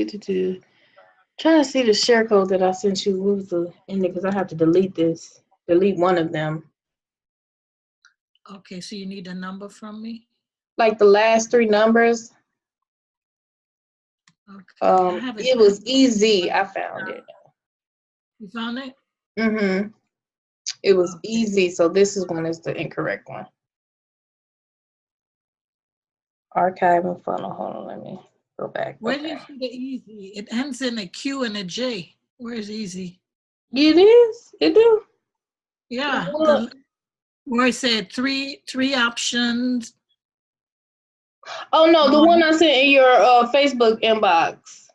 Trying to see the share code that I sent you. What was the ending? Because I have to delete this. Delete one of them. Okay, so you need a number from me? Like the last 3 numbers. Okay. It was easy. I found it. You found it? Mm-hmm. It was easy. So this one is the incorrect one. Archive and funnel. Hold on, let me go back. Where do you see the easy? It ends in a Q and a J. Where's easy? It is. It do. Yeah. Where it said three options. Oh no, the one I sent in your Facebook inbox.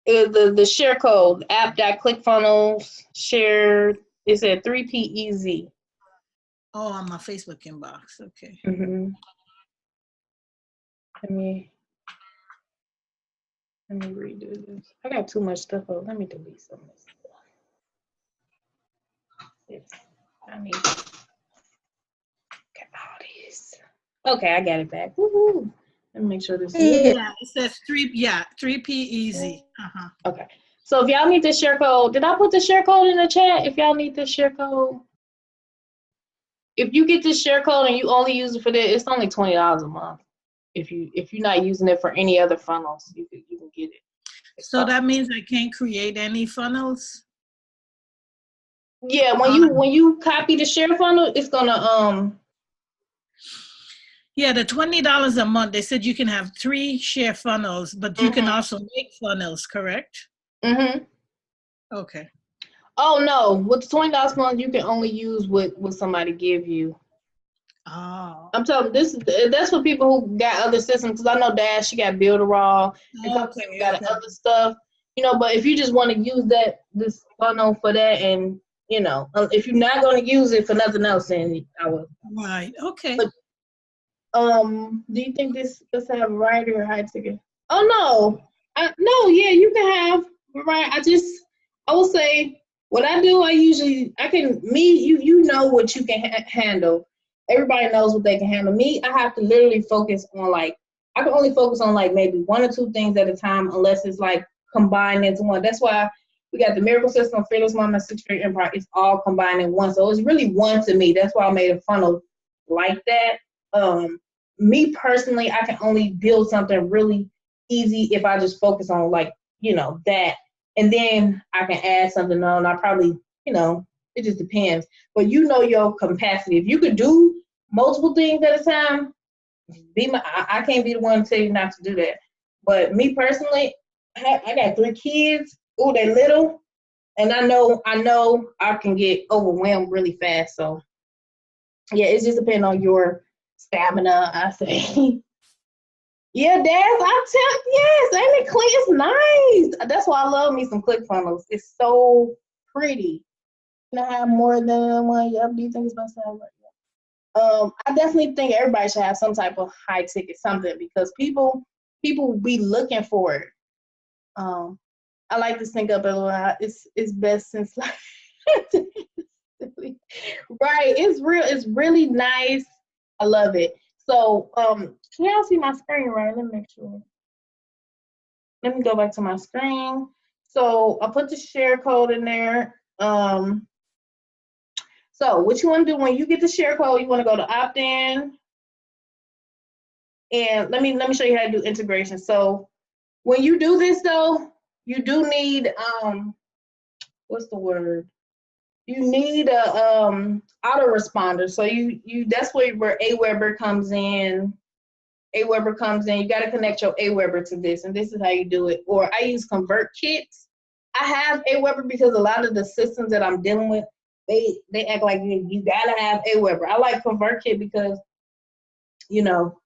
The share code, app.clickfunnels, shared. It said 3P easy. Oh, on my Facebook inbox. Okay. Mm-hmm. Let me redo this. I got too much stuff up. Let me delete some of this stuff. I need all these. Okay, I got it back. Woo-hoo. Let me make sure this is. Yeah, it says 3P easy. Uh-huh. Okay. So if y'all need the share code, did I put the share code in the chat? If y'all need the share code, if you get this share code and you only use it for that, it's only $20 a month. If you're not using it for any other funnels, you can get it. So that means I can't create any funnels? Yeah, when you copy the share funnel, it's gonna Yeah, the $20 a month, they said you can have 3 share funnels, but you can also make funnels, correct? Mm-hmm. Okay. Oh no, with the $20 a month, you can only use what somebody give you. Oh. I'm telling you, that's for people who got other systems. Cause I know Dash, she got Builderall, and got other stuff, But if you just want to use this funnel for that, and if you're not going to use it for nothing else, then I would. Right. Okay. But do you think this does have variety or high ticket? Oh no, no, yeah, you can have variety. I will say what I do. You know what you can handle. Everybody knows what they can handle. Me, I have to literally focus on I can only focus on maybe 1 or 2 things at a time, unless it's combined into one. That's why we got the Miracle System, Fearless Mama, 6-Figure Empire. It's all combined in one. So it's really one to me. That's why I made a funnel like that. Me personally, I can only build something really easy if I just focus on that, and then I can add something on. I probably, it just depends. But your capacity. If you could do multiple things at a time, I can't be the one to tell you not to do that. But me personally, I got 3 kids. Oh, they're little, and I know I can get overwhelmed really fast. So yeah, it just depends on your stamina, I say. Yeah, Dad, yes, ain't it clean? It's nice. That's why I love me some ClickFunnels. It's so pretty. Can I have more than one? Yep. Do you think it's gonna sound right? I definitely think everybody should have some type of high ticket something, because people be looking for it. I like to sync up a little. It's best since right. It's really nice. I love it. So can y'all see my screen right? Let me make sure. Let me go back to my screen. So I put the share code in there. So what you want to do when you get the share code, you want to go to opt-in. And let me show you how to do integration. So when you do this though, you do need what's the word? You need a autoresponder. So that's where Aweber comes in. Aweber comes in. You got to connect your Aweber to this, and this is how you do it. Or I use ConvertKit. I have Aweber because a lot of the systems that I'm dealing with, they act like you gotta have Aweber. I like ConvertKit because, you know,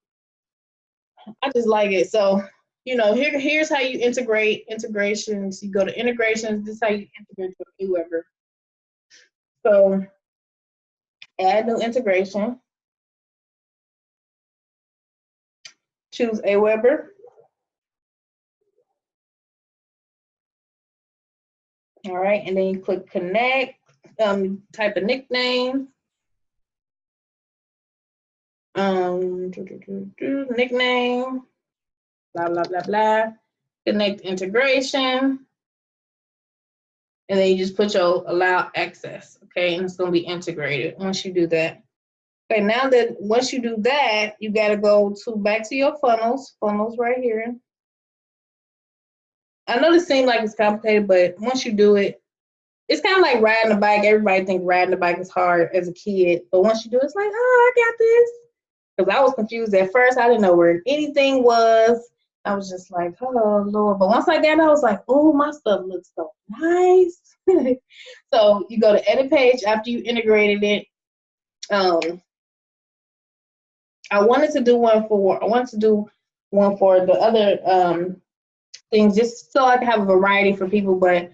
I just like it. So, you know, here's how you integrate integrations. You go to integrations. This is how you integrate with Aweber. So, add new integration. Choose Aweber. All right, and then you click connect. Type a nickname. Nickname. Blah blah blah blah. Connect integration. And then you just put your allow access, okay? And it's gonna be integrated once you do that. Okay, now that once you do that, you gotta go back to your funnels right here. I know this seems like it's complicated, but once you do it, it's kind of like riding a bike. Everybody thinks riding a bike is hard as a kid, but once you do it, it's like, oh, I got this. Because I was confused at first. I didn't know where anything was. I was just like, oh, Lord. But once I got it, I was like, oh, my stuff looks so nice. So you go to edit page after you integrated it. I wanted to do one for the other things just so I can have a variety for people. But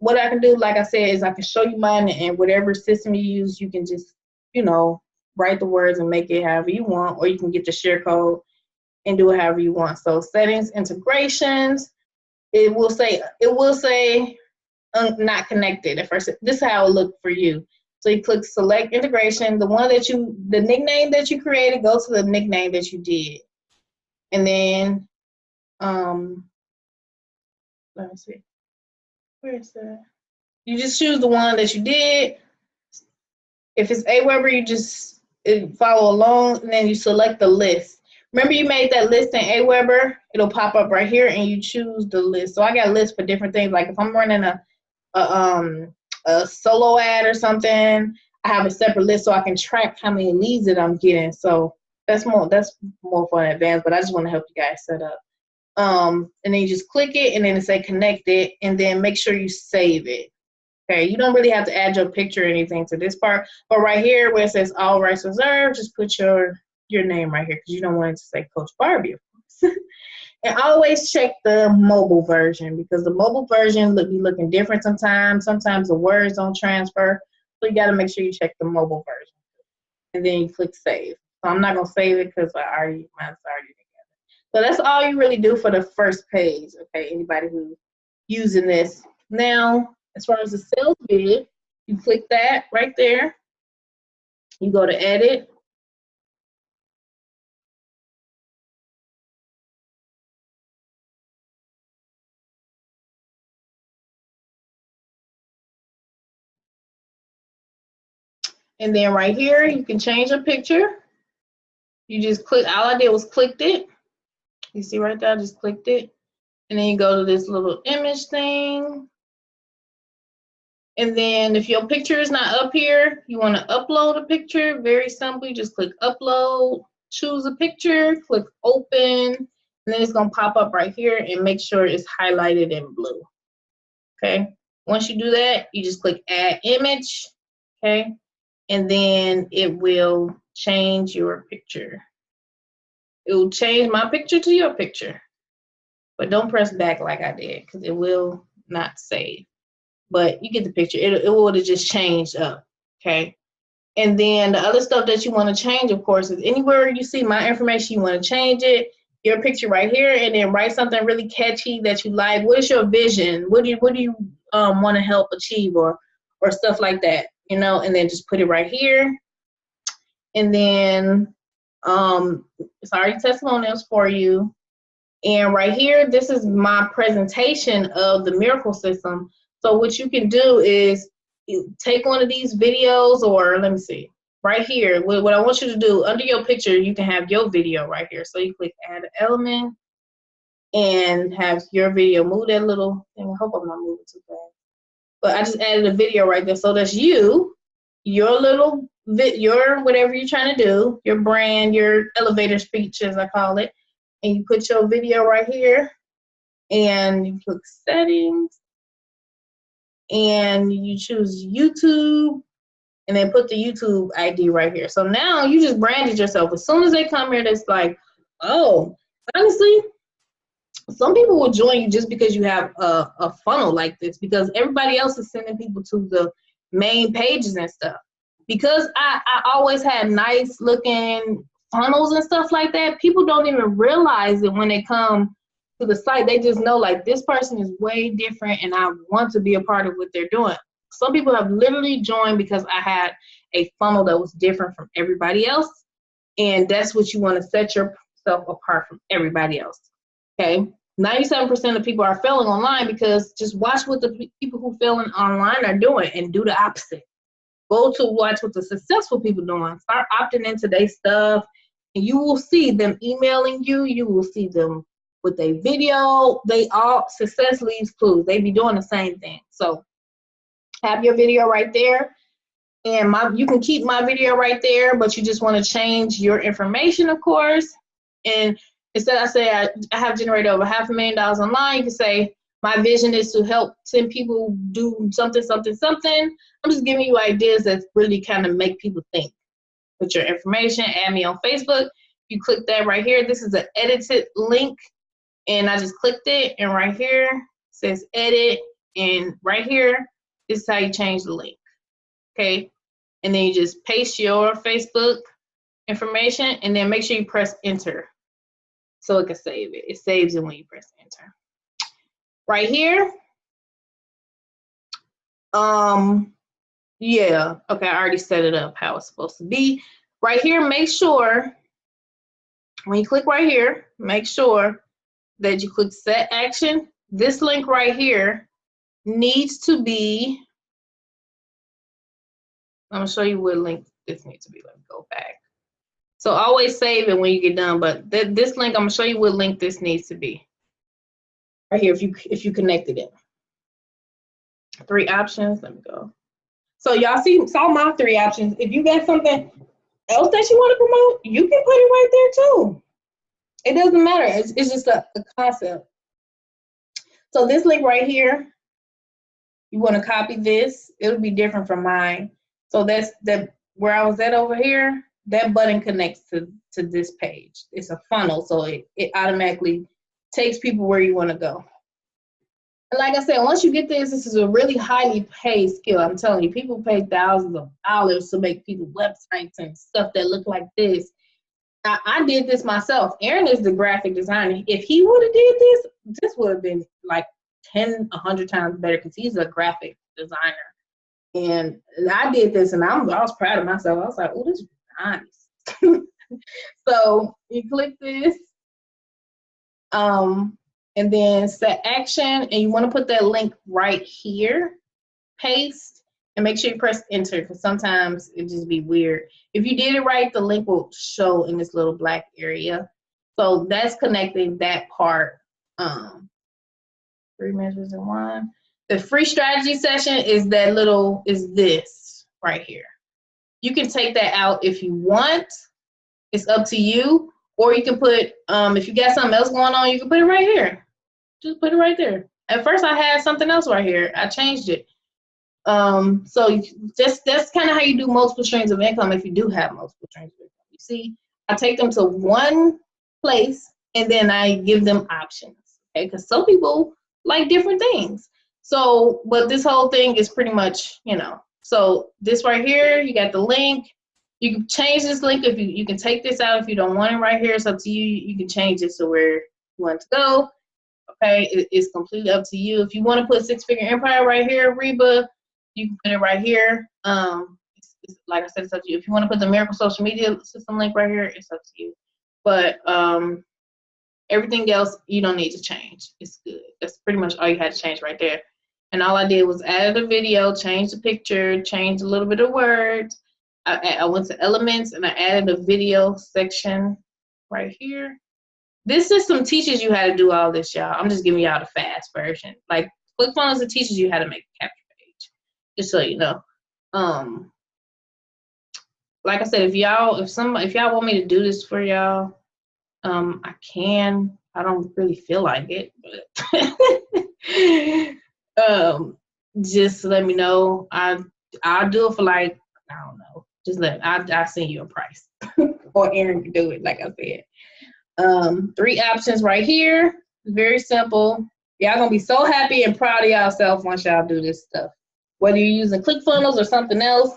what I can do, like I said, is I can show you mine, and whatever system you use, you can just, you know, write the words and make it however you want, or you can get the share code and do it however you want. So settings, integrations, it will say not connected at first. This is how it looked for you. So you click select integration. The nickname that you created, go to the nickname that you did. And then, let me see. Where is that? You just choose the one that you did. If it's Aweber, you just follow along, and then you select the list. Remember, you made that list in Aweber. It'll pop up right here, and you choose the list. So I got lists for different things. Like if I'm running a solo ad or something, I have a separate list so I can track how many leads that I'm getting. So that's more for an advance, but I just want to help you guys set up. And then you just click it, and then it say connect it, and then make sure you save it. Okay, you don't really have to add your picture or anything to this part, but right here where it says all rights reserved, just put your name right here because you don't want it to say Coach Barbie, of course. And always check the mobile version because the mobile version be looking different sometimes. Sometimes the words don't transfer, so you got to make sure you check the mobile version. And then you click save. So I'm not gonna save it because mine's already together. So that's all you really do for the first page. Okay, anybody who's using this now. As far as the sales bid, you click that right there. You go to edit. And then right here, you can change a picture. You just click, all I did was clicked it. You see right there, I just clicked it. And then you go to this little image thing. And then if your picture is not up here, you want to upload a picture. Very simply, just click upload, choose a picture, click open, and then it's going to pop up right here and make sure it's highlighted in blue. Okay. Once you do that, you just click add image. Okay. And then it will change your picture. It will change my picture to your picture. But don't press back like I did because it will not save. But you get the picture. It would have just changed up, okay? And then the other stuff that you want to change, of course, is anywhere you see my information, you want to change it, your picture right here, and then write something really catchy that you like. What is your vision? What do you want to help achieve or stuff like that, you know? And then just put it right here. And then it's already testimonials for you. And right here, this is my presentation of the Miracle System. So what you can do is you take one of these videos, or let me see, right here, what I want you to do, under your picture, you can have your video right here. So you click add an element and have your video. Move that little thing. I hope I'm not moving too fast. But I just added a video right there. So that's you your little your whatever you're trying to do, your brand, your elevator speech as I call it, and you put your video right here, and you click settings, and you choose YouTube, and then put the YouTube ID right here. So now you just branded yourself. As soon as they come here, it's like, oh, honestly, some people will join you just because you have a funnel like this, because everybody else is sending people to the main pages and stuff. Because I always had nice looking funnels and stuff like that, people don't even realize it when they come to the site. They just know, like, this person is way different and I want to be a part of what they're doing. Some people have literally joined because I had a funnel that was different from everybody else. And that's what you want to set yourself apart from everybody else. Okay? 97% of people are failing online because just watch what the people who failing online are doing and do the opposite. Go to watch what the successful people doing. Start opting into their stuff, and you will see them emailing you. You will see them with a video. They all, success leaves clues. They be doing the same thing. So have your video right there, and you can keep my video right there, but you just want to change your information, of course. And instead, I say I have generated over $500,000 online. You can say, my vision is to help 10 people do something, something, something. I'm just giving you ideas that really kind of make people think. Put your information, add me on Facebook. You click that right here. This is an edited link, and I just clicked it, and right here it says edit, and right here, this is how you change the link, okay? And then you just paste your Facebook information, and then make sure you press enter so it can save it. It saves it when you press enter. Right here, yeah, okay, I already set it up how it's supposed to be. Right here, make sure, when you click right here, make sure that you click set action. This link right here needs to be, I'm gonna show you what link this needs to be. Let me go back. So always save it when you get done, but this link, I'm gonna show you what link this needs to be. Right here, if you connected it. 3 options, let me go. So y'all saw my 3 options. If you got something else that you want to promote, you can put it right there too. It doesn't matter, it's just a concept. So this link right here, you want to copy this, it'll be different from mine. So that's where I was at over here, that button connects to this page. It's a funnel, so it automatically takes people where you want to go. And like I said, once you get this is a really highly paid skill. I'm telling you, people pay thousands of dollars to make people websites and stuff that look like this. I did this myself. Aaron is the graphic designer. If he would have did this would have been like 10, 100 times better because he's a graphic designer. And I did this, and I was proud of myself. I was like, oh, this is nice. So you click this, and then set action, and you want to put that link right here, paste, and make sure you press enter, because sometimes it just be weird. If you did it right, the link will show in this little black area. So that's connecting that part. 3 measures in 1. The free strategy session is this right here. You can take that out if you want. It's up to you. Or you can put, if you got something else going on, you can put it right here. Just put it right there. At first I had something else right here. I changed it. So that's kind of how you do multiple streams of income if you do have multiple streams of income. You see, I take them to one place and then I give them options. Okay, because some people like different things. So, but this whole thing is pretty much, so this right here, you got the link. You can change this link if you can take this out if you don't want it right here. It's up to you. You can change it to where you want to go. Okay, it's completely up to you. If you want to put 6-figure empire right here, Reba, you can put it right here. Like I said, it's up to you. If you want to put the miracle social media system link right here, it's up to you. But everything else you don't need to change. It's good. That's pretty much all you had to change right there. And all I did was add a video, change the picture, change a little bit of words. I went to elements and I added a video section right here. This system teaches you how to do all this, y'all. I'm just giving y'all the fast version. Like ClickFunnels, it teaches you how to make a capture page, just so you know. like I said, if y'all want me to do this for y'all, I can. I don't really feel like it, but just let me know. I'll do it for like, I don't know. Just I'll send you a price, or Aaron can do it. Like I said, 3 options right here. Very simple. Y'all gonna be so happy and proud of yourself once y'all do this stuff. Whether you're using ClickFunnels or something else,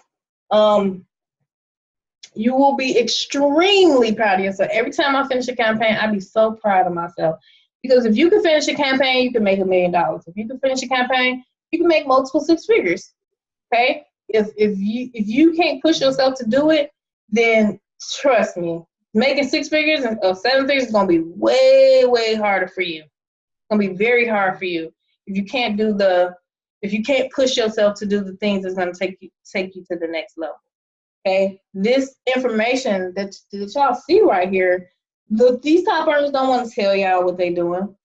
you will be extremely proud of yourself. Every time I finish a campaign, I'd be so proud of myself. Because if you can finish a campaign, you can make $1 million. If you can finish a campaign, you can make multiple 6 figures. Okay? If you can't push yourself to do it, then trust me, making 6 figures or 7 figures is gonna be way, way harder for you. It's gonna be very hard for you if you can't push yourself to do the things that's gonna take you to the next level. Okay, this information that y'all see right here, these top earners don't want to tell y'all what they're doing.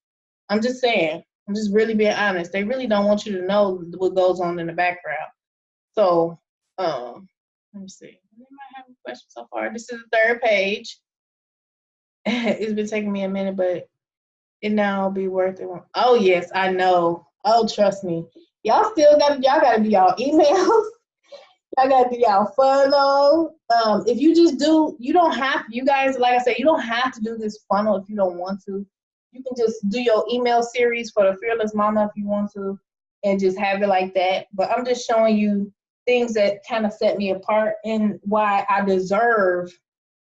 I'm just saying. I'm just really being honest. They really don't want you to know what goes on in the background. So, let me see. Anybody have a question so far? This is the 3rd page. It's been taking me a minute, but it now be worth it. Oh yes, I know. Oh, trust me. Y'all gotta do y'all emails. I gotta do y'all funnel. If you just do, you don't have, you guys, like I said, you don't have to do this funnel if you don't want to. You can just do your email series for the Fearless Mama if you want to, and just have it like that. But I'm just showing you things that kind of set me apart and why I deserve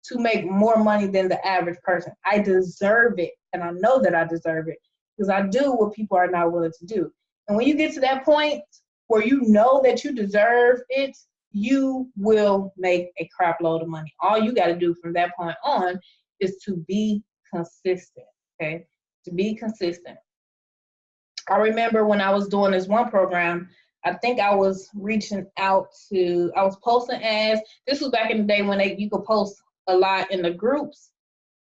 to make more money than the average person. I deserve it, and I know that I deserve it because I do what people are not willing to do. And when you get to that point where you know that you deserve it, you will make a crap load of money. All you got to do from that point on is to be consistent, okay? To be consistent. I remember when I was doing this one program, I think I was reaching out to, I was posting ads. This was back in the day when you could post a lot in the groups.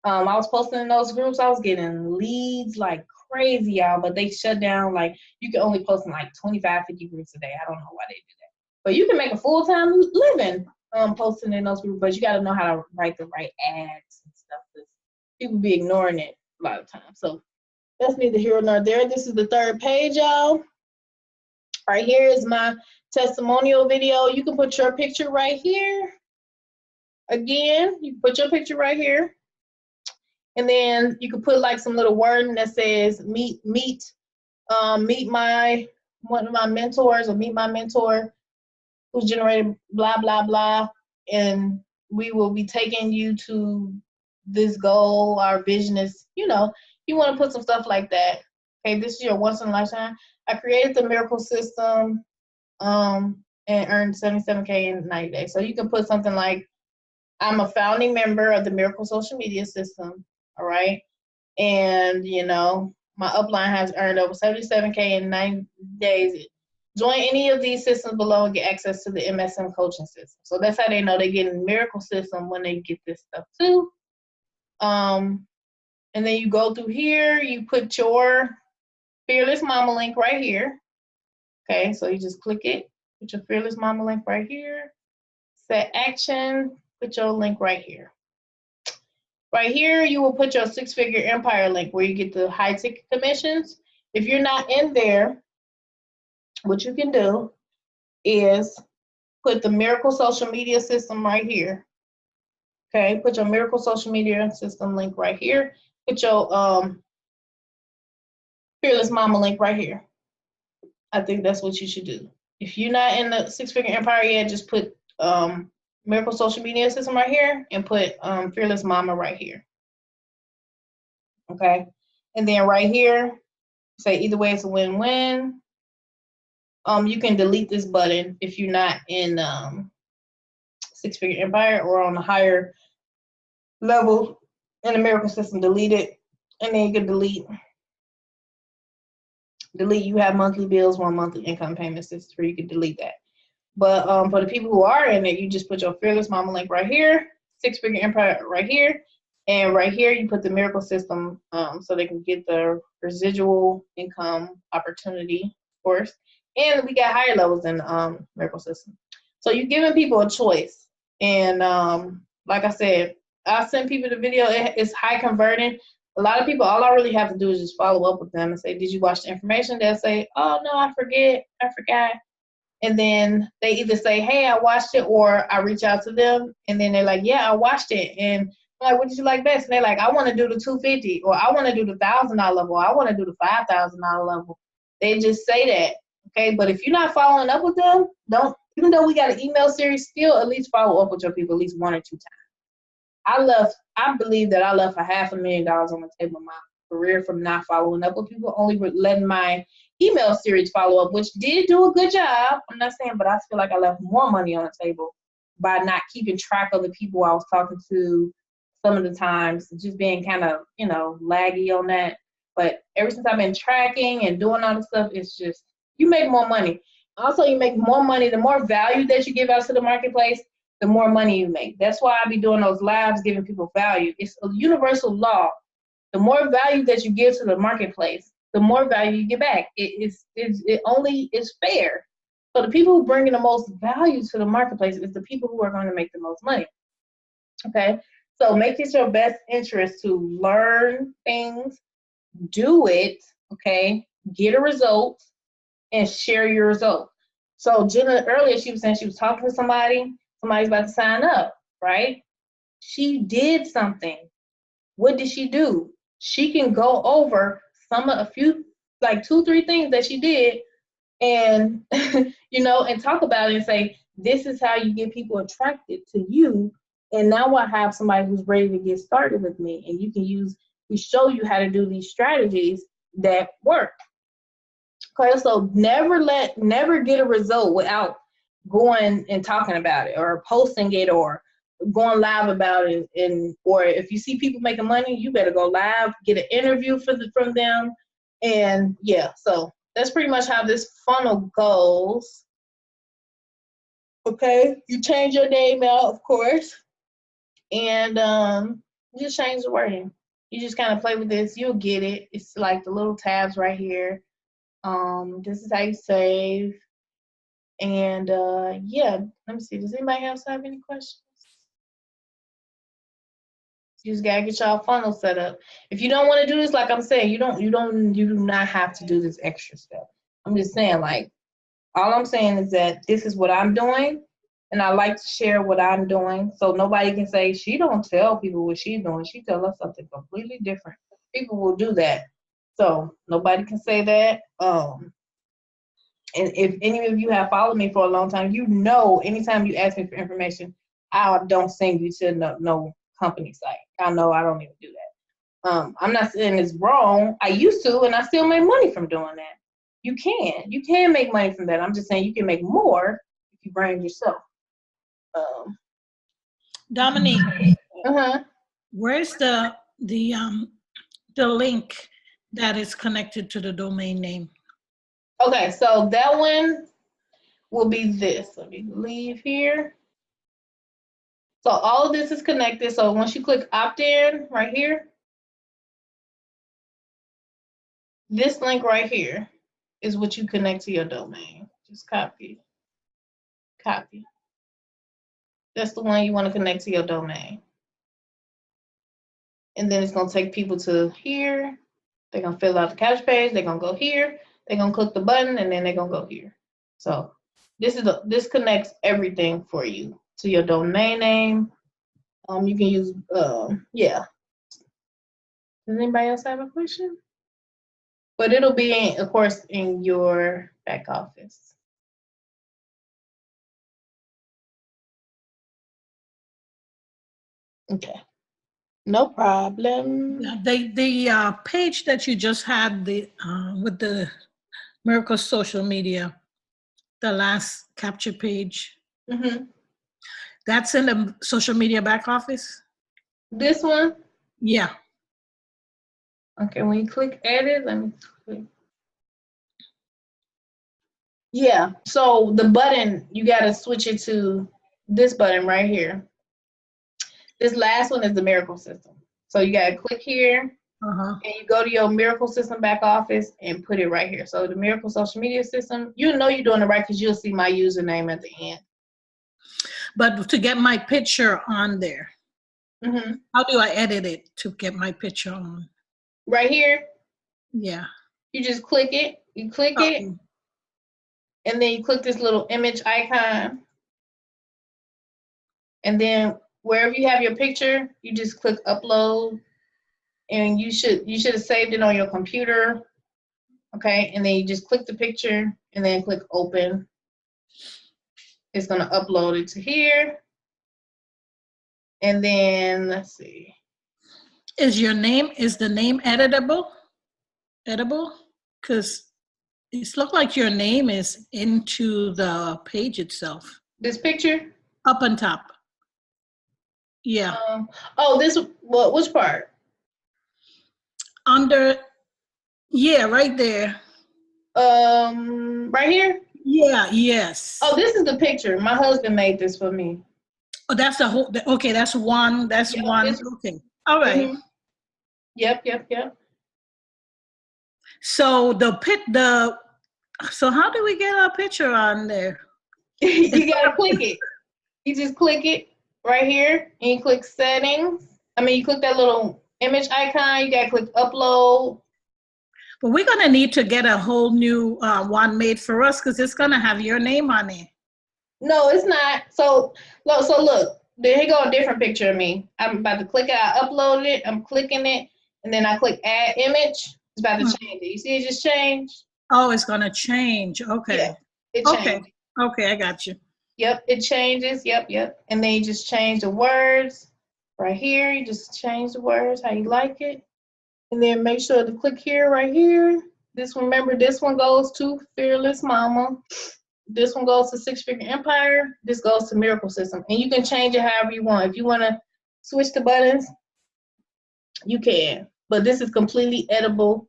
I was posting in those groups. I was getting leads like crazy, y'all, but they shut down. Like, you can only post in like 25, 50 groups a day. I don't know why they do that. But you can make a full-time living posting in those groups, but you got to know how to write the right ads and stuff. People be ignoring it a lot of times. So that's neither here nor there. This is the 3rd page, y'all. Right here is my testimonial video. You can put your picture right here. Again, you can put your picture right here. And then you can put like some little wording that says meet one of my mentors, or meet my mentor who's generated blah, blah, blah. And we will be taking you to this goal. Our vision is, you want to put some stuff like that. Okay, this is your once in a lifetime. I created the miracle system and earned 77K in 90 days. So you can put something like, I'm a founding member of the miracle social media system. All right. And, my upline has earned over 77K in 90 days. Join any of these systems below and get access to the MSM coaching system. So that's how they know they get in the miracle system when they get this stuff too. And then you go through here, you put your Fearless Mama link right here. Okay, so you just click it, put your Fearless Mama link right here. Set action, put your link right here. Right here, you will put your 6-figure empire link where you get the high ticket commissions. If you're not in there, what you can do is put the miracle social media system right here. Okay, put your miracle social media system link right here. Put your Fearless Mama link right here. I think that's what you should do. If you're not in the 6-figure empire yet, just put miracle social media system right here and put Fearless Mama right here. Okay, and then right here, say either way it's a win-win. You can delete this button if you're not in 6-figure empire or on a higher level in the miracle system. Delete it, and then you can delete. You have monthly bills, 1 monthly income payments. This is where you can delete that. But for the people who are in it, you just put your Fearless Mama link right here, 6-figure empire right here, and right here you put the miracle system so they can get the residual income opportunity, of course. And we got higher levels in miracle system. So you're giving people a choice. And like I said, I'll send people the video. It's high converting. A lot of people, all I really have to do is just follow up with them and say, did you watch the information? They'll say, oh, no, I forgot. And then they either say, hey, I watched it, or I reach out to them. And then they're like, yeah, I watched it. And I'm like, what did you like best? And they're like, I want to do the $250, or I want to do the $1,000 level, or I want to do the $5,000 level. They just say that. Okay. But if you're not following up with them, even though we got an email series, still at least follow up with your people at least 1 or 2 times. I believe that I left $500,000 on the table in my career from not following up with people, only letting my email series follow up, which did do a good job. I'm not saying, but I feel like I left more money on the table by not keeping track of the people I was talking to some of the times, just being kind of, laggy on that. But ever since I've been tracking and doing all the stuff, it's just, you make more money. Also, you make more money. The more value that you give out to the marketplace, the more money you make. That's why I be doing those lives, giving people value. It's a universal law. The more value that you give to the marketplace, the more value you get back. It only is fair. So the people who bring in the most value to the marketplace is the people who are going to make the most money. Okay? So make it your best interest to learn things, do it, okay? Get a result, and share your result. So Jenna, earlier, she was saying she was talking to somebody's about to sign up, right? She did something. What did she do? She can go over a few, like 2-3 things that she did, and and talk about it and say, this is how you get people attracted to you. And now I have somebody who's ready to get started with me, and we show you how to do these strategies that work. Okay, so never get a result without going and talking about it, or posting it, or going live about it. Or if you see people making money, you better go live, get an interview from them. And yeah, so that's pretty much how this funnel goes. Okay, you change your name out, of course, and you just change the wording. You just kind of play with this, you'll get it. It's like the little tabs right here. This is how you save. And yeah, let me see. Does anybody else have any questions? You just gotta get y'all funnel set up. If you don't want to do this, like I'm saying, you do not have to do this extra stuff. I'm just saying, like, all I'm saying is that this is what I'm doing, and I like to share what I'm doing, so nobody can say she don't tell people what she's doing. She tell us something completely different. People will do that, so nobody can say that. And if any of you have followed me for a long time, anytime you ask me for information, I don't send you to no company site. I know I don't even do that. I'm not saying it's wrong. I used to, and I still make money from doing that. You can make money from that. I'm just saying you can make more if you brand yourself. Dominique, Uh-huh. where's the link that is connected to the domain name? Okay, so that one will be this. Let me leave here. So all of this is connected. So once you click opt-in right here, this link right here is what you connect to your domain. Just copy. That's the one you want to connect to your domain. And then it's going to take people to here. They're going to fill out the cash page. They're going to go here. They're going to click the button, and then they're going to go here. So this connects everything for you to your domain name. You can use, yeah. Does anybody else have a question? But it'll be, of course, in your back office. Okay, no problem. The page that you just had with the Miracle Social Media, the last capture page, that's in the social media back office? This one? Yeah. Okay, when you click edit, let me click. Yeah, so the button, you gotta switch it to this button right here. This last one is the Miracle System. So you gotta click here, and you go to your Miracle System back office and put it right here. So the Miracle Social Media System, you know you're doing it right because you'll see my username at the end. But to get my picture on there, Mm-hmm. how do I edit it to get my picture on? Right here, Yeah. you just click it. You click it, and then you click this little image icon. And then wherever you have your picture, you just click upload. And you should have saved it on your computer. Okay, and then you just click the picture and then click open. It's gonna upload it to here. And then let's see. Is the name editable? Editable? Because it looks like your name is into the page itself. This picture? Up on top. Yeah. Which part? Under, yeah, right there. Right here? Yeah, yes. Oh, this is the picture. My husband made this for me. Oh, that's the whole, okay, that's one, one. Okay, all right. Mm-hmm. Yep. So so how do we get our picture on there? You gotta click it. You just click it right here and you click settings. You click that little image icon, you gotta click upload. But we're gonna need to get a whole new one made for us because it's gonna have your name on it. No, it's not. So look, here go a different picture of me. I'm about to click it, I uploaded it, I'm clicking it, and then I click add image. It's about to change it. You see it just changed? Oh, it's gonna change. Okay. Yeah, it changed. Okay, I got you. Yep, it changes. Yep. And then you just change the words right here. You just change the words how you like it. And then make sure to click here, right here. Remember, this one goes to Fearless Mama. This one goes to Six Figure Empire. This goes to Miracle System. And you can change it however you want. If you want to switch the buttons, you can. But this is completely editable.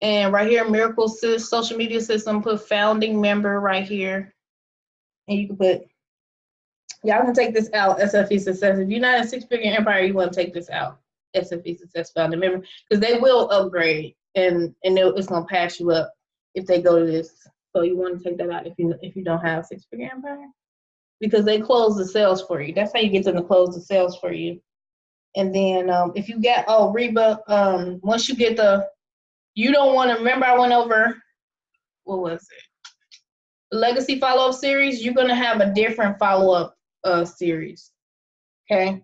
And right here, Miracle Social Media System, put founding member right here. And you can put, y'all can take this out, SFE Success. If you're not in Six Figure Empire, you want to take this out, SFE Success founding member, because they will upgrade and it's going to pass you up if they go to this. So you want to take that out if you don't have Six Figure Empire, because they close the sales for you. That's how you get them to close the sales for you. And then if you get, Reba, once you get you don't want to, remember I went over, what was it? The Legacy follow-up series, you're going to have a different follow-up series, okay?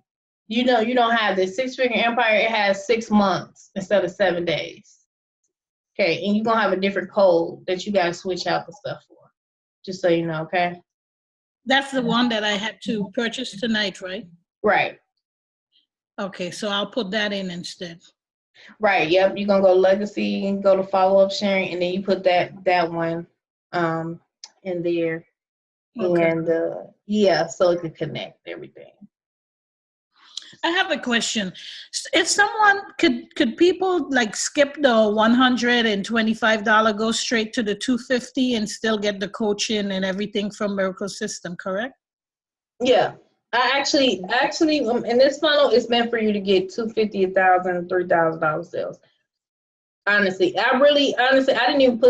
You don't have this Six Figure Empire, it has 6 months instead of 7 days. Okay, and you're going to have a different code that you got to switch out the stuff for, just so you know, okay? That's the one that I had to purchase tonight, right? Right. Okay, so I'll put that in instead. Right, yep, you're going to go Legacy, go to follow-up sharing, and then you put that one in there. Okay. And so it can connect everything. I have a question. If someone could people like skip the $125, go straight to the $250 and still get the coaching and everything from Miracle System, correct? Yeah. I actually, in this funnel, it's meant for you to get $250, $1,000, $3,000 sales. Honestly, I didn't even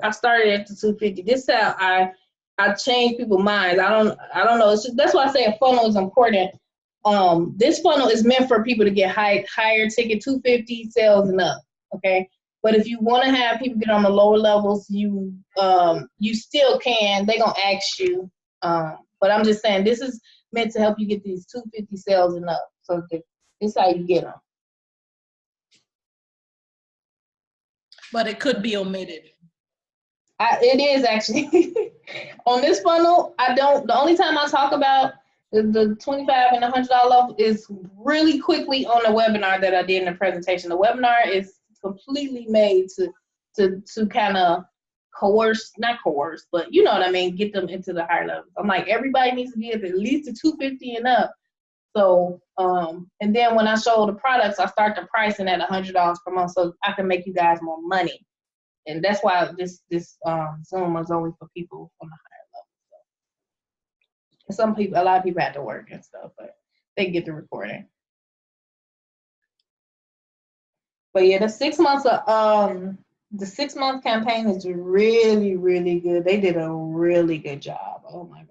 I started at the 250. This is how I change people's minds. I don't know. That's why I say a funnel is important. This funnel is meant for people to get higher ticket, 250 sales and up. Okay. But if you want to have people get on the lower levels, you still can. They're gonna ask you. But I'm just saying this is meant to help you get these 250 sales and up. So this is how you get them. But it could be omitted. It is actually. On this funnel, the only time I talk about the $25 and $100 level is really quickly on the webinar that I did in the presentation. The webinar is completely made to kind of not coerce, but you know what I mean, get them into the higher levels. I'm like, everybody needs to be at least the 250 and up. So, and then when I show the products, I start the pricing at $100 per month so I can make you guys more money. And that's why this Zoom was only for people on the higher level. So, a lot of people had to work and stuff, but they get the recording. But yeah, the 6 months of the 6-month campaign is really, really good. They did a really good job. Oh my gosh.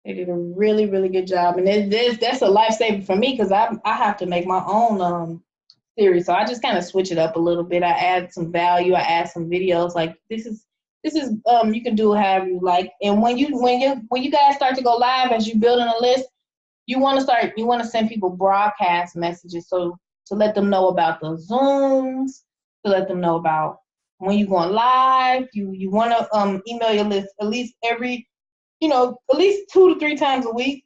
They did a really, really good job. And that's a lifesaver for me because I have to make my own series. So I just kind of switch it up a little bit. I add some value. I add some videos. Like this is you can do however you like. And when you guys start to go live as you building a list, you want to send people broadcast messages. So to let them know about the Zooms, to let them know about when you're going live. You want to email your list at least every, at least 2 to 3 times a week.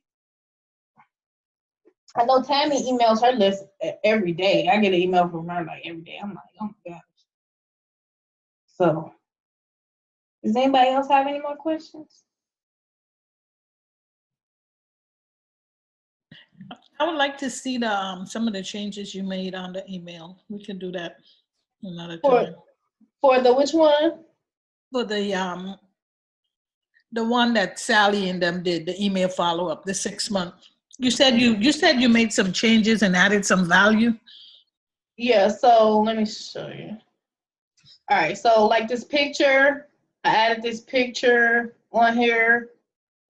I know Tammy emails her list every day. I get an email from her like every day. I'm like, oh my gosh. So, does anybody else have any more questions? I would like to see the some of the changes you made on the email. We can do that another time. For the which one? For the one that Sally and them did, the email follow-up, the 6 month. You said you made some changes and added some value. Yeah, so let me show you. All right, so like this picture, I added this picture on here.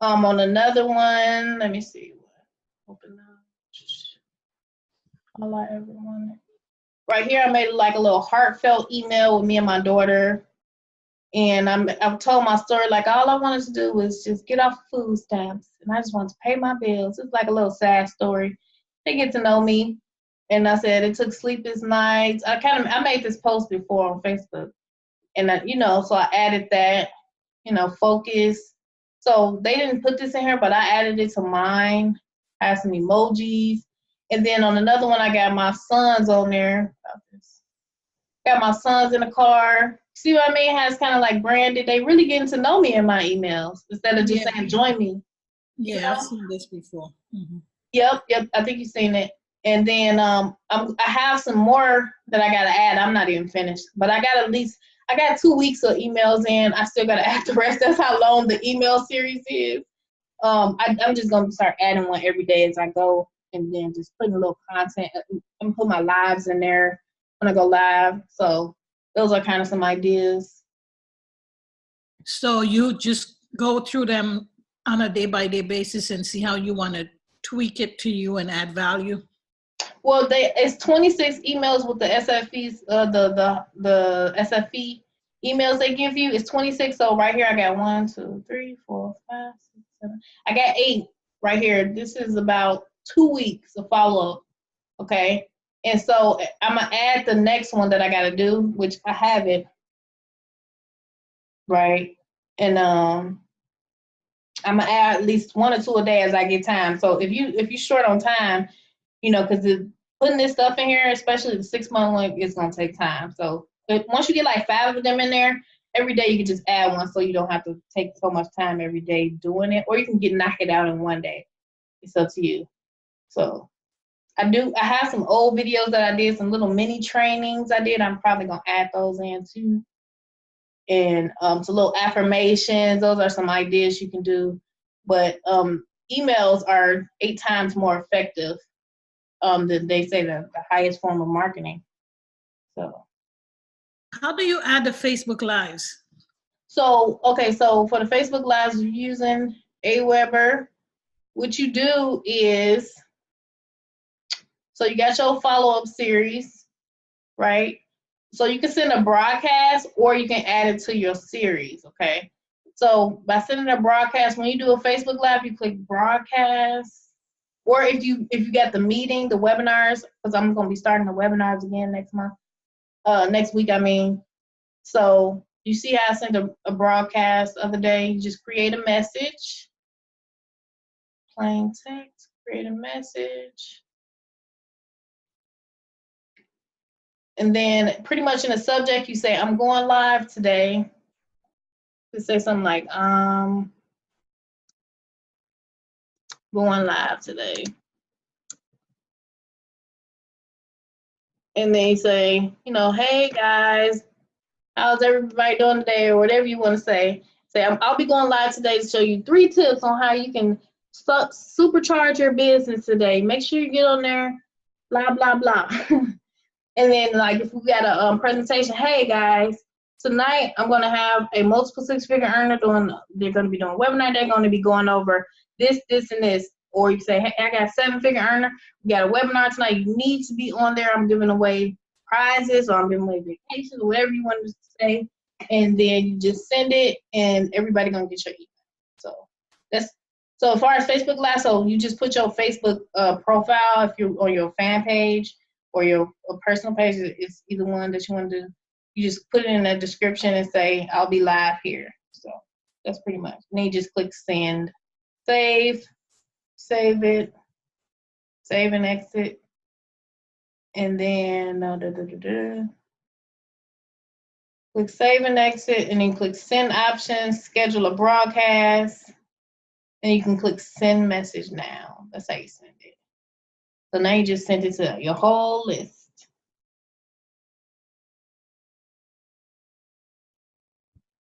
On another one, let me see. Open up. Highlight everyone. Right here, I made like a little heartfelt email with me and my daughter. And I've told my story, like all I wanted to do was just get off food stamps. And I just wanted to pay my bills. It's like a little sad story. They get to know me. And I said, it took sleepless nights. I made this post before on Facebook. And, so I added that, focus. So they didn't put this in here, but I added it to mine. I had some emojis. And then on another one, I got my sons on there. Got my sons in the car. See what I mean? Has kind of like branded. They really getting to know me in my emails instead of just saying, join me. Yeah, I've seen this before. Mm-hmm. Yep. I think you've seen it. And then I have some more that I got to add. I'm not even finished, but I got 2 weeks of emails in. I still got to add the rest. That's how long the email series is. I'm just going to start adding one every day as I go, and then just putting a little content. I'm going to put my lives in there when I go live. So those are kind of some ideas. So you just go through them on a day-by-day basis and see how you want to tweak it to you and add value? Well, it's 26 emails with the SFEs, the SFE emails they give you. It's 26. So right here, I got 1, 2, 3, 4, 5, 6, 7. I got 8 right here. This is about 2 weeks of follow-up. Okay. And so I'm going to add the next one that I got to do, which I have it. Right. And I'm going to add at least 1 or 2 a day as I get time. So if you're short on time, because putting this stuff in here, especially the 6-month one, it's going to take time. So once you get like 5 of them in there, every day you can just add one so you don't have to take so much time every day doing it, or you can knock it out in one day. It's up to you. So I have some old videos that I did, some little mini trainings I did. I'm probably going to add those in too. And some little affirmations. Those are some ideas you can do. But emails are 8 times more effective than they say the highest form of marketing. So how do you add the Facebook Lives? So for the Facebook Lives, you're using Aweber. What you do is, so you got your follow-up series, right? So you can send a broadcast or you can add it to your series, okay? So by sending a broadcast, when you do a Facebook Live, you click broadcast. Or if you got the meeting, the webinars, because I'm going to be starting the webinars again next week, I mean. So you see how I sent a broadcast the other day? You just create a message. Plain text, create a message. And then pretty much in the subject, you say, I'm going live today. You say something like, going live today. And then you say, hey guys, how's everybody doing today? Or whatever you want to say. Say, I'll be going live today to show you 3 tips on how you can supercharge your business today. Make sure you get on there, blah, blah, blah. And then, like, if we got a presentation, hey guys, tonight I'm going to have a multiple six-figure earner they're going to be doing a webinar. They're going to be going over this, this, and this. Or you say, hey, I got a seven-figure earner. We got a webinar tonight. You need to be on there. I'm giving away prizes, or I'm giving away vacations, or whatever you want to say. And then you just send it, and everybody going to get your email. So as far as Facebook Live, so you just put your Facebook profile if you're on your fan page or your personal page. It's either one that you want to do. You just put it in the description and say, I'll be live here. So that's pretty much. And then you just click send, save it, save and exit. And then click save and exit, and then click send options, schedule a broadcast. And you can click send message now. That's how you send it. So now you just send it to your whole list.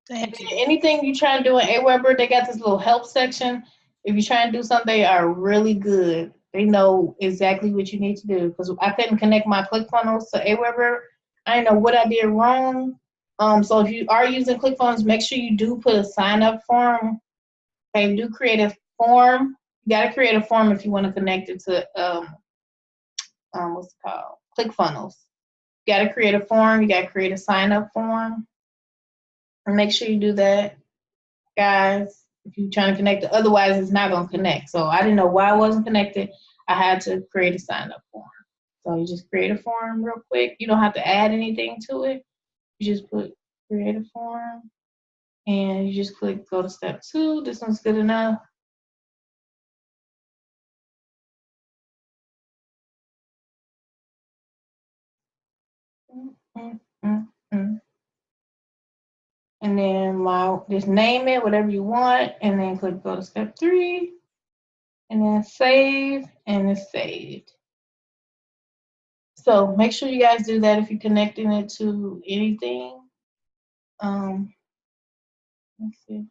Thank you. Anything you try to do in Aweber, they got this little help section. If you're trying to do something, they are really good. They know exactly what you need to do. Because I couldn't connect my ClickFunnels to Aweber. I didn't know what I did wrong. So if you are using ClickFunnels, make sure you do put a sign-up form. Okay, do create a form. You got to create a form if you want to connect it to what's it called? ClickFunnels. You got to create a form. You got to create a sign-up form. And make sure you do that, guys, if you're trying to connect it. Otherwise, it's not going to connect. So I didn't know why I wasn't connected. I had to create a sign-up form. So you just create a form real quick. You don't have to add anything to it. You just put create a form, and you just click go to step 2. This one's good enough. And then just name it whatever you want, and then click go to step 3, and then save, and it's saved. So make sure you guys do that if you're connecting it to anything. Let's see.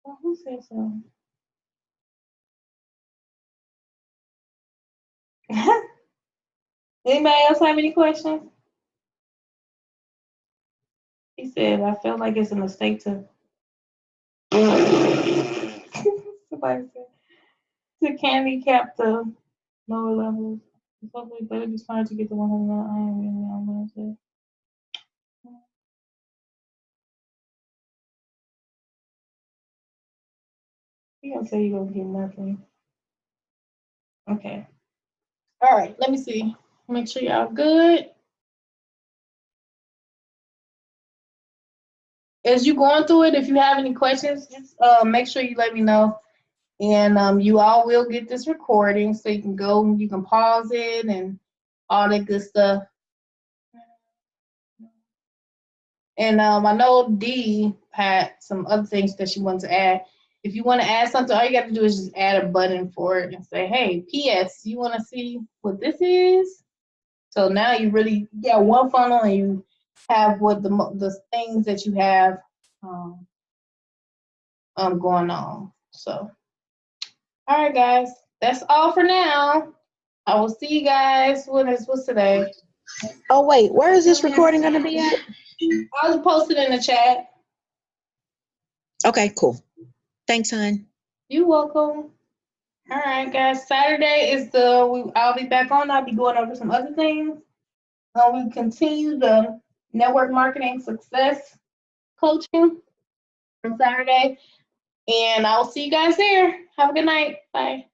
Well, who said so? Anybody else have any questions? He said, I felt like it's a mistake to. Somebody said, to handicap the lower levels. It's hopefully better be smart to get the 100 I am really on Wednesday. You gonna say you're gonna get nothing. Okay. All right, let me see. Make sure y'all good. As you going through it, if you have any questions, just make sure you let me know. And you all will get this recording, so you can go and you can pause it and all that good stuff. And I know Dee had some other things that she wanted to add. If you want to add something, all you got to do is just add a button for it and say, hey, P.S., you want to see what this is? So now you really got one funnel, and you have what the things that you have going on. So, all right, guys, that's all for now. I will see you guys. What's today? Oh, wait, where is this recording going to be at? I'll post it in the chat. Okay, cool. Thanks, hon. You're welcome. All right, guys. Saturday is I'll be back on. I'll be going over some other things. We continue the network marketing success coaching on Saturday. And I'll see you guys there. Have a good night. Bye.